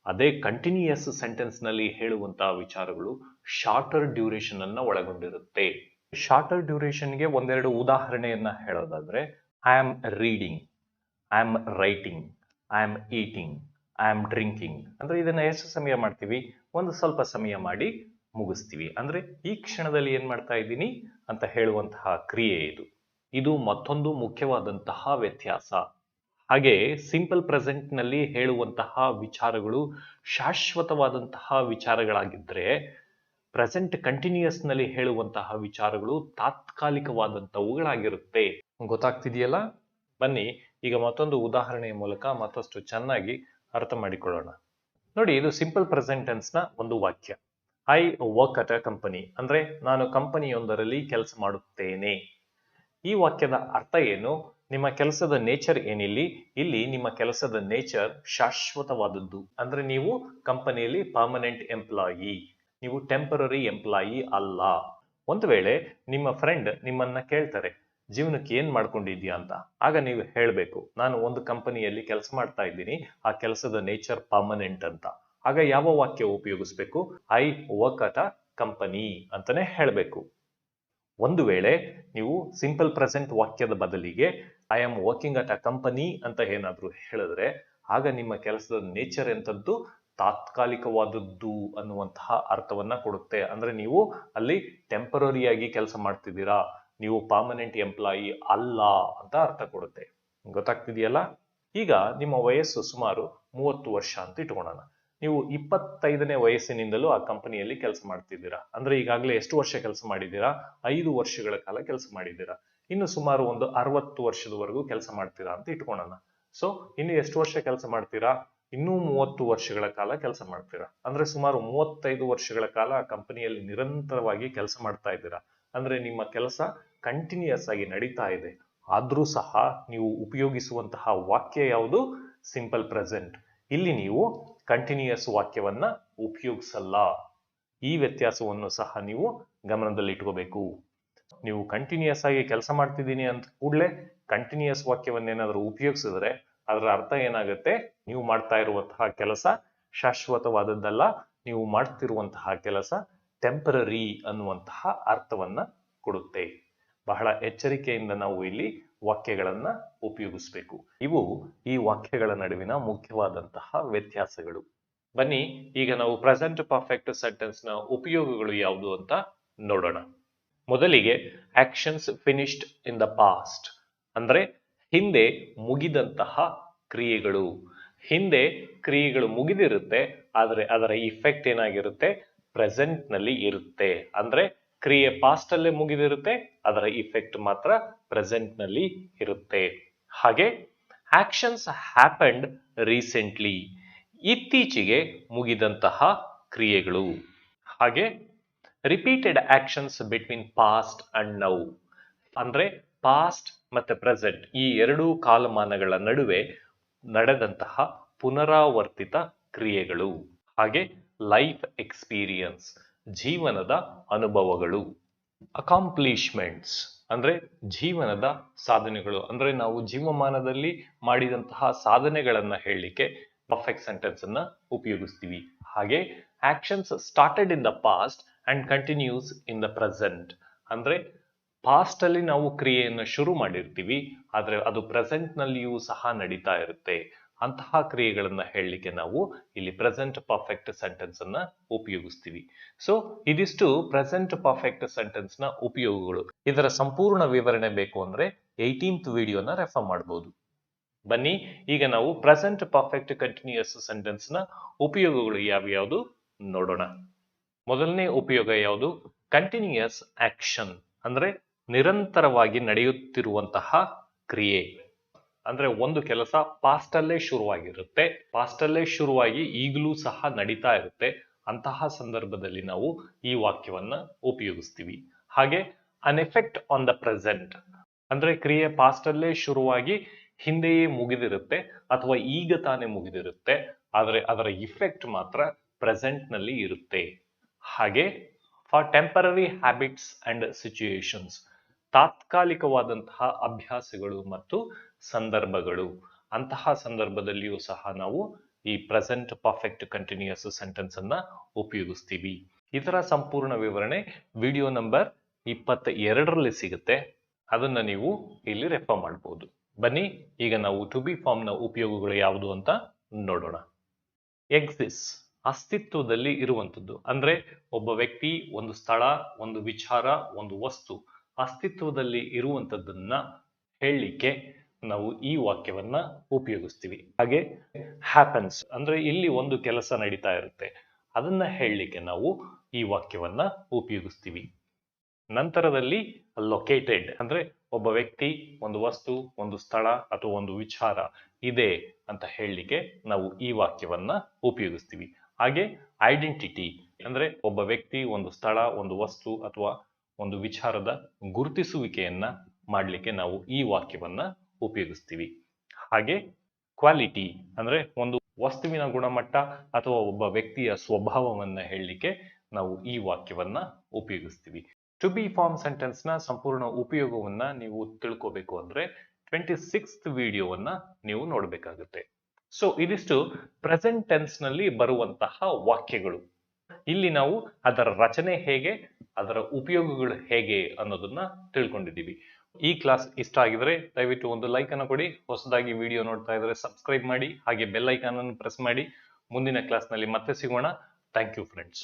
ಅದೇ ಕಂಟಿನ್ಯೂಯಸ್ ಸೆಂಟೆನ್ಸ್ ನಲ್ಲಿ ಹೇಳುವಂತಹ ವಿಚಾರಗಳು ಶಾರ್ಟರ್ ಡ್ಯೂರೇಷನ್ ಅನ್ನ ಒಳಗೊಂಡಿರುತ್ತೆ. ಶಾರ್ಟರ್ ಡ್ಯೂರೇಷನ್ಗೆ ಒಂದೆರಡು ಉದಾಹರಣೆಯನ್ನ ಹೇಳೋದಾದ್ರೆ, I am reading, I am writing, I am eating, I am drinking. ಅಂದ್ರೆ ಇದನ್ನ ಎಷ್ಟು ಸಮಯ ಮಾಡ್ತೀವಿ? ಒಂದು ಸ್ವಲ್ಪ ಸಮಯ ಮಾಡಿ ಮುಗಿಸ್ತೀವಿ. ಅಂದ್ರೆ ಈ ಕ್ಷಣದಲ್ಲಿ ಏನ್ ಮಾಡ್ತಾ ಇದ್ದೀನಿ ಅಂತ ಹೇಳುವಂತಹ ಕ್ರಿಯೆ ಇದು. ಇದು ಮತ್ತೊಂದು ಮುಖ್ಯವಾದಂತಹ ವ್ಯತ್ಯಾಸ. ಹಾಗೆ ಸಿಂಪಲ್ ಪ್ರೆಸೆಂಟ್ ನಲ್ಲಿ ಹೇಳುವಂತಹ ವಿಚಾರಗಳು ಶಾಶ್ವತವಾದಂತಹ ವಿಚಾರಗಳಾಗಿದ್ರೆ, ಪ್ರೆಸೆಂಟ್ ಕಂಟಿನ್ಯೂಯಸ್ ನಲ್ಲಿ ಹೇಳುವಂತಹ ವಿಚಾರಗಳು ತಾತ್ಕಾಲಿಕವಾದಂತವುಗಳಾಗಿರುತ್ತೆ. ಗೊತ್ತಾಗ್ತಿದೆಯಲ್ಲ? ಬನ್ನಿ ಈಗ ಮತ್ತೊಂದು ಉದಾಹರಣೆಯ ಮೂಲಕ ಮತ್ತಷ್ಟು ಚೆನ್ನಾಗಿ ಅರ್ಥ ಮಾಡಿಕೊಳ್ಳೋಣ. ನೋಡಿ, ಇದು ಸಿಂಪಲ್ ಪ್ರೆಸೆಂಟ್ ಟೆನ್ಸ್ ನ ಒಂದು ವಾಕ್ಯ. I work at a company. ಅಂದ್ರೆ ನಾನು ಕಂಪನಿಯೊಂದರಲ್ಲಿ ಕೆಲಸ ಮಾಡುತ್ತೇನೆ. ಈ ವಾಕ್ಯದ ಅರ್ಥ ಏನು? ನಿಮ್ಮ ಕೆಲಸದ ನೇಚರ್ ಏನಿಲ್ಲಿ? ಇಲ್ಲಿ ನಿಮ್ಮ ಕೆಲಸದ ನೇಚರ್ ಶಾಶ್ವತವಾದದ್ದು. ಅಂದ್ರೆ ನೀವು ಕಂಪನಿಯಲ್ಲಿ ಪರ್ಮನೆಂಟ್ ಎಂಪ್ಲಾಯಿ, ನೀವು ಟೆಂಪರರಿ ಎಂಪ್ಲಾಯಿ ಅಲ್ಲ. ಒಂದು ವೇಳೆ ನಿಮ್ಮ ಫ್ರೆಂಡ್ ನಿಮ್ಮನ್ನ ಕೇಳ್ತಾರೆ, ಜೀವನಕ್ಕೆ ಏನ್ ಮಾಡ್ಕೊಂಡಿದ್ಯಾ ಅಂತ, ಆಗ ನೀವು ಹೇಳ್ಬೇಕು, ನಾನು ಒಂದು ಕಂಪನಿಯಲ್ಲಿ ಕೆಲಸ ಮಾಡ್ತಾ ಇದ್ದೀನಿ, ಆ ಕೆಲಸದ ನೇಚರ್ ಪರ್ಮನೆಂಟ್ ಅಂತ. ಆಗ ಯಾವ ವಾಕ್ಯ ಉಪಯೋಗಿಸ್ಬೇಕು? I work at a company ಅಂತಾನೆ ಹೇಳ್ಬೇಕು. ಒಂದು ವೇಳೆ ನೀವು ಸಿಂಪಲ್ ಪ್ರೆಸೆಂಟ್ ವಾಕ್ಯದ ಬದಲಿಗೆ I am working at a company ಅಂತ ಏನಾದ್ರೂ ಹೇಳಿದ್ರೆ, ಆಗ ನಿಮ್ಮ ಕೆಲಸದ ನೇಚರ್ ಎಂತದ್ದು? ತಾತ್ಕಾಲಿಕವಾದದ್ದು ಅನ್ನುವಂತಹ ಅರ್ಥವನ್ನ ಕೊಡುತ್ತೆ. ಅಂದ್ರೆ ನೀವು ಅಲ್ಲಿ ಟೆಂಪರರಿಯಾಗಿ ಕೆಲಸ ಮಾಡ್ತಿದ್ದೀರಾ, ನೀವು ಪರ್ಮನೆಂಟ್ ಎಂಪ್ಲಾಯಿ ಅಲ್ಲ ಅಂತ ಅರ್ಥ ಕೊಡುತ್ತೆ. ಗೊತ್ತಾಗ್ತಿದೆಯಲ್ಲ? ಈಗ ನಿಮ್ಮ ವಯಸ್ಸು ಸುಮಾರು 30 ವರ್ಷ ಅಂತ ಇಟ್ಕೊಳ್ಳೋಣ. ನೀವು 25ನೇ ವಯಸ್ಸಿನಿಂದಲೂ ಆ ಕಂಪನಿಯಲ್ಲಿ ಕೆಲಸ ಮಾಡ್ತಿದ್ದೀರಾ. ಅಂದ್ರೆ ಈಗಾಗಲೇ ಎಷ್ಟು ವರ್ಷ ಕೆಲಸ ಮಾಡಿದ್ದೀರಾ? 5 ವರ್ಷಗಳ ಕಾಲ ಕೆಲಸ ಮಾಡಿದ್ದೀರಾ. ಇನ್ನು ಸುಮಾರು ಒಂದು 60 ವರ್ಷದವರೆಗೂ ಕೆಲಸ ಮಾಡ್ತೀರಾ ಅಂತ ಇಟ್ಕೊಳ್ಳೋಣ. ಸೊ ಇನ್ನು ಎಷ್ಟು ವರ್ಷ ಕೆಲಸ ಮಾಡ್ತೀರಾ? ಇನ್ನೂ 30 ವರ್ಷಗಳ ಕಾಲ ಕೆಲಸ ಮಾಡ್ತೀರಾ. ಅಂದ್ರೆ ಸುಮಾರು 35 ವರ್ಷಗಳ ಕಾಲ ಆ ಕಂಪನಿಯಲ್ಲಿ ನಿರಂತರವಾಗಿ ಕೆಲಸ ಮಾಡ್ತಾ ಇದ್ದೀರಾ. ಅಂದ್ರೆ ನಿಮ್ಮ ಕೆಲಸ ಕಂಟಿನ್ಯೂಯಸ್ ಆಗಿ ನಡೀತಾ ಇದೆ. ಆದ್ರೂ ಸಹ ನೀವು ಉಪಯೋಗಿಸುವಂತಹ ವಾಕ್ಯ ಯಾವುದು? Simple present. ಇಲ್ಲಿ ನೀವು ಕಂಟಿನ್ಯೂಯಸ್ ವಾಕ್ಯವನ್ನ ಉಪಯೋಗಿಸಲ್ಲ. ಈ ವ್ಯತ್ಯಾಸವನ್ನು ಸಹ ನೀವು ಗಮನದಲ್ಲಿ ಇಟ್ಕೋಬೇಕು. ನೀವು ಕಂಟಿನ್ಯೂಯಸ್ ಆಗಿ ಕೆಲಸ ಮಾಡ್ತಿದ್ದೀನಿ ಅಂತ ಕೂಡಲೇ ಕಂಟಿನ್ಯೂಯಸ್ ವಾಕ್ಯವನ್ನೇನಾದ್ರೂ ಉಪಯೋಗಿಸಿದ್ರೆ ಅದರ ಅರ್ಥ ಏನಾಗುತ್ತೆ? ನೀವು ಮಾಡ್ತಾ ಇರುವಂತಹ ಕೆಲಸ ಶಾಶ್ವತವಾದದ್ದಲ್ಲ, ನೀವು ಮಾಡ್ತಿರುವಂತಹ ಕೆಲಸ ಟೆಂಪರರಿ ಅನ್ನುವಂತಹ ಅರ್ಥವನ್ನ ಕೊಡುತ್ತೆ. ಬಹಳ ಎಚ್ಚರಿಕೆಯಿಂದ ನಾವು ಇಲ್ಲಿ ವಾಕ್ಯಗಳನ್ನ ಉಪಯೋಗಿಸ್ಬೇಕು. ಇವು ಈ ವಾಕ್ಯಗಳ ನಡುವಿನ ಮುಖ್ಯವಾದಂತಹ ವ್ಯತ್ಯಾಸಗಳು. ಬನ್ನಿ ಈಗ ನಾವು ಪ್ರೆಸೆಂಟ್ ಪರ್ಫೆಕ್ಟ್ ಸೆಂಟೆನ್ಸ್ ನ ಉಪಯೋಗಗಳು ಯಾವುದು ಅಂತ ನೋಡೋಣ. ಮೊದಲಿಗೆ actions finished in the past. ಅಂದ್ರೆ ಹಿಂದೆ ಮುಗಿದಂತಹ ಕ್ರಿಯೆಗಳು. ಹಿಂದೆ ಕ್ರಿಯೆಗಳು ಮುಗಿದಿರುತ್ತೆ, ಆದರೆ ಅದರ ಇಫೆಕ್ಟ್ ಏನಾಗಿರುತ್ತೆ? ಪ್ರೆಸೆಂಟ್ ನಲ್ಲಿ ಇರುತ್ತೆ. ಅಂದ್ರೆ ಕ್ರಿಯೆ ಪಾಸ್ಟ್ ಅಲ್ಲೇ ಮುಗಿದಿರುತ್ತೆ, ಅದರ ಇಫೆಕ್ಟ್ ಮಾತ್ರ ಪ್ರೆಸೆಂಟ್ ನಲ್ಲಿ ಇರುತ್ತೆ. ಹಾಗೆ ಆಕ್ಷನ್ಸ್ ಹ್ಯಾಪನ್ಡ್ ರೀಸೆಂಟ್ಲಿ. ಇತ್ತೀಚೆಗೆ ಮುಗಿದಂತಹ ಕ್ರಿಯೆಗಳು. ಹಾಗೆ repeated actions between past and now. ಅಂದ್ರೆ ಪಾಸ್ಟ್ ಮತ್ತೆ ಪ್ರೆಸೆಂಟ್ ಈ ಎರಡೂ ಕಾಲಮಾನಗಳ ನಡುವೆ ನಡೆದಂತಹ ಪುನರಾವರ್ತಿತ ಕ್ರಿಯೆಗಳು. ಹಾಗೆ ಲೈಫ್ ಎಕ್ಸ್ಪೀರಿಯನ್ಸ್, ಜೀವನದ ಅನುಭವಗಳು. ಅಕಾಂಪ್ಲಿಷ್ಮೆಂಟ್ಸ್ ಅಂದ್ರೆ ಜೀವನದ ಸಾಧನೆಗಳು, ಅಂದ್ರೆ ನಾವು ಜೀವಮಾನದಲ್ಲಿ ಮಾಡಿದಂತಹ ಸಾಧನೆಗಳನ್ನ ಹೇಳಲಿಕ್ಕೆ ಪರ್ಫೆಕ್ಟ್ ಸೆಂಟೆನ್ಸ್ ಅನ್ನ ಉಪಯೋಗಿಸ್ತೀವಿ. ಹಾಗೆ actions started in the past and continues in the present, ಅಂದ್ರೆ ಪಾಸ್ಟ್ ಅಲ್ಲಿ ನಾವು ಕ್ರಿಯೆಯನ್ನು ಶುರು ಮಾಡಿರ್ತೀವಿ, ಆದ್ರೆ ಅದು ಪ್ರೆಸೆಂಟ್ ನಲ್ಲಿಯೂ ಸಹ ನಡೀತಾ ಇರುತ್ತೆ. ಅಂತಹ ಕ್ರಿಯೆಗಳನ್ನ ಹೇಳಲಿಕ್ಕೆ ನಾವು ಇಲ್ಲಿ ಪ್ರೆಸೆಂಟ್ ಪರ್ಫೆಕ್ಟ್ ಸೆಂಟೆನ್ಸ್ ಅನ್ನ ಉಪಯೋಗಿಸ್ತೀವಿ. ಸೊ ಇದಿಷ್ಟು ಪ್ರೆಸೆಂಟ್ ಪರ್ಫೆಕ್ಟ್ ಸೆಂಟೆನ್ಸ್ ನ ಉಪಯೋಗಗಳು. ಇದರ ಸಂಪೂರ್ಣ ವಿವರಣೆ ಬೇಕು ಅಂದ್ರೆ 18th ವಿಡಿಯೋನ ರೆಫರ್ ಮಾಡಬಹುದು. ಬನ್ನಿ ಈಗ ನಾವು ಪ್ರೆಸೆಂಟ್ ಪರ್ಫೆಕ್ಟ್ ಕಂಟಿನ್ಯೂಯಸ್ ಸೆಂಟೆನ್ಸ್ ನ ಉಪಯೋಗಗಳು ಯಾವ್ಯಾವುದು ನೋಡೋಣ. ಮೊದಲನೇ ಉಪಯೋಗ ಯಾವುದು? ಕಂಟಿನ್ಯೂಯಸ್ ಆಕ್ಷನ್, ಅಂದ್ರೆ ನಿರಂತರವಾಗಿ ನಡೆಯುತ್ತಿರುವಂತಹ ಕ್ರಿಯೆ. ಅಂದ್ರೆ ಒಂದು ಕೆಲಸ ಪಾಸ್ಟ್ ಅಲ್ಲೇ ಶುರುವಾಗಿರುತ್ತೆ, ಪಾಸ್ಟ್ ಅಲ್ಲೇ ಶುರುವಾಗಿ ಈಗಲೂ ಸಹ ನಡೀತಾ ಇರುತ್ತೆ. ಅಂತಹ ಸಂದರ್ಭದಲ್ಲಿ ನಾವು ಈ ವಾಕ್ಯವನ್ನ ಉಪಯೋಗಿಸ್ತೀವಿ. ಹಾಗೆ ಅನ್ ಎಫೆಕ್ಟ್ ಆನ್ ದ ಪ್ರೆಸೆಂಟ್, ಅಂದ್ರೆ ಕ್ರಿಯೆ ಪಾಸ್ಟ್ ಅಲ್ಲೇ ಶುರುವಾಗಿ ಹಿಂದೆಯೇ ಮುಗಿದಿರುತ್ತೆ ಅಥವಾ ಈಗ ತಾನೇ ಮುಗಿದಿರುತ್ತೆ, ಆದ್ರೆ ಅದರ ಇಫೆಕ್ಟ್ ಮಾತ್ರ ಪ್ರೆಸೆಂಟ್ ನಲ್ಲಿ ಇರುತ್ತೆ. ಹಾಗೆ for temporary habits and situations, ತಾತ್ಕಾಲಿಕವಾದಂತಹ ಅಭ್ಯಾಸಗಳು ಮತ್ತು ಸಂದರ್ಭಗಳು. ಅಂತಹ ಸಂದರ್ಭದಲ್ಲಿಯೂ ಸಹ ನಾವು ಈ ಪ್ರೆಸೆಂಟ್ ಪರ್ಫೆಕ್ಟ್ ಕಂಟಿನ್ಯೂಯಸ್ ಸೆಂಟೆನ್ಸ್ ಅನ್ನ ಉಪಯೋಗಿಸ್ತೀವಿ. ಇದರ ಸಂಪೂರ್ಣ ವಿವರಣೆ ವಿಡಿಯೋ ನಂಬರ್ 22ರಲ್ಲಿ ಸಿಗುತ್ತೆ, ಅದನ್ನ ನೀವು ಇಲ್ಲಿ ರೆಫರ್ ಮಾಡಬಹುದು. ಬನ್ನಿ ಈಗ ನಾವು ಟು ಬಿ ಫಾರ್ಮ್ ನ ಉಪಯೋಗಗಳು ಯಾವುದು ಅಂತ ನೋಡೋಣ. ಎಕ್ಸಿಸ್ಟ್, ಅಸ್ತಿತ್ವದಲ್ಲಿ ಇರುವಂಥದ್ದು, ಅಂದ್ರೆ ಒಬ್ಬ ವ್ಯಕ್ತಿ, ಒಂದು ಸ್ಥಳ, ಒಂದು ವಿಚಾರ, ಒಂದು ವಸ್ತು ಅಸ್ತಿತ್ವದಲ್ಲಿ ಇರುವಂಥದ್ದನ್ನ ಹೇಳಲಿಕ್ಕೆ ನಾವು ಈ ವಾಕ್ಯವನ್ನ ಉಪಯೋಗಿಸ್ತೀವಿ. ಹಾಗೆ ಹ್ಯಾಪನ್ಸ್, ಅಂದ್ರೆ ಇಲ್ಲಿ ಒಂದು ಕೆಲಸ ನಡೀತಾ ಇರುತ್ತೆ, ಅದನ್ನ ಹೇಳಲಿಕ್ಕೆ ನಾವು ಈ ವಾಕ್ಯವನ್ನ ಉಪಯೋಗಿಸ್ತೀವಿ. ನಂತರದಲ್ಲಿ ಲೊಕೇಟೆಡ್, ಅಂದ್ರೆ ಒಬ್ಬ ವ್ಯಕ್ತಿ, ಒಂದು ವಸ್ತು, ಒಂದು ಸ್ಥಳ ಅಥವಾ ಒಂದು ವಿಚಾರ ಇದೆ ಅಂತ ಹೇಳಲಿಕ್ಕೆ ನಾವು ಈ ವಾಕ್ಯವನ್ನ ಉಪಯೋಗಿಸ್ತೀವಿ. ಹಾಗೆ ಐಡೆಂಟಿಟಿ, ಅಂದ್ರೆ ಒಬ್ಬ ವ್ಯಕ್ತಿ, ಒಂದು ಸ್ಥಳ, ಒಂದು ವಸ್ತು ಅಥವಾ ಒಂದು ವಿಚಾರದ ಗುರುತಿಸುವಿಕೆಯನ್ನ ಮಾಡಲಿಕ್ಕೆ ನಾವು ಈ ವಾಕ್ಯವನ್ನ ಉಪಯೋಗಿಸ್ತೀವಿ. ಹಾಗೆ ಕ್ವಾಲಿಟಿ, ಅಂದ್ರೆ ಒಂದು ವಸ್ತುವಿನ ಗುಣಮಟ್ಟ ಅಥವಾ ಒಬ್ಬ ವ್ಯಕ್ತಿಯ ಸ್ವಭಾವವನ್ನ ಹೇಳಲಿಕ್ಕೆ ನಾವು ಈ ವಾಕ್ಯವನ್ನ ಉಪಯೋಗಿಸ್ತೀವಿ. ಟು ಬಿ ಫಾರ್ಮ್ ಸೆಂಟೆನ್ಸ್ ನ ಸಂಪೂರ್ಣ ಉಪಯೋಗವನ್ನ ನೀವು ತಿಳ್ಕೋಬೇಕು ಅಂದ್ರೆ 26th ವಿಡಿಯೋವನ್ನ ನೀವು ನೋಡಬೇಕಾಗುತ್ತೆ. ಸೊ ಇದಿಷ್ಟು ಪ್ರೆಸೆಂಟ್ ಟೆನ್ಸ್ ನಲ್ಲಿ ಬರುವಂತಹ ವಾಕ್ಯಗಳು. ಇಲ್ಲಿ ನಾವು ಅದರ ರಚನೆ ಹೇಗೆ, ಅದರ ಉಪಯೋಗಗಳು ಹೇಗೆ ಅನ್ನೋದನ್ನ ತಿಳ್ಕೊಂಡಿದ್ದೀವಿ. ಈ ಕ್ಲಾಸ್ ಇಷ್ಟ ಆಗಿದ್ರೆ ದಯವಿಟ್ಟು ಒಂದು ಲೈಕ್ ಅನ್ನು ಕೊಡಿ. ಹೊಸದಾಗಿ ವಿಡಿಯೋ ನೋಡ್ತಾ ಇದ್ರೆ ಸಬ್ಸ್ಕ್ರೈಬ್ ಮಾಡಿ, ಹಾಗೆ ಬೆಲ್ ಐಕಾನ್ ಅನ್ನು ಪ್ರೆಸ್ ಮಾಡಿ. ಮುಂದಿನ ಕ್ಲಾಸ್ ನಲ್ಲಿ ಮತ್ತೆ ಸಿಗೋಣ. Thank you friends.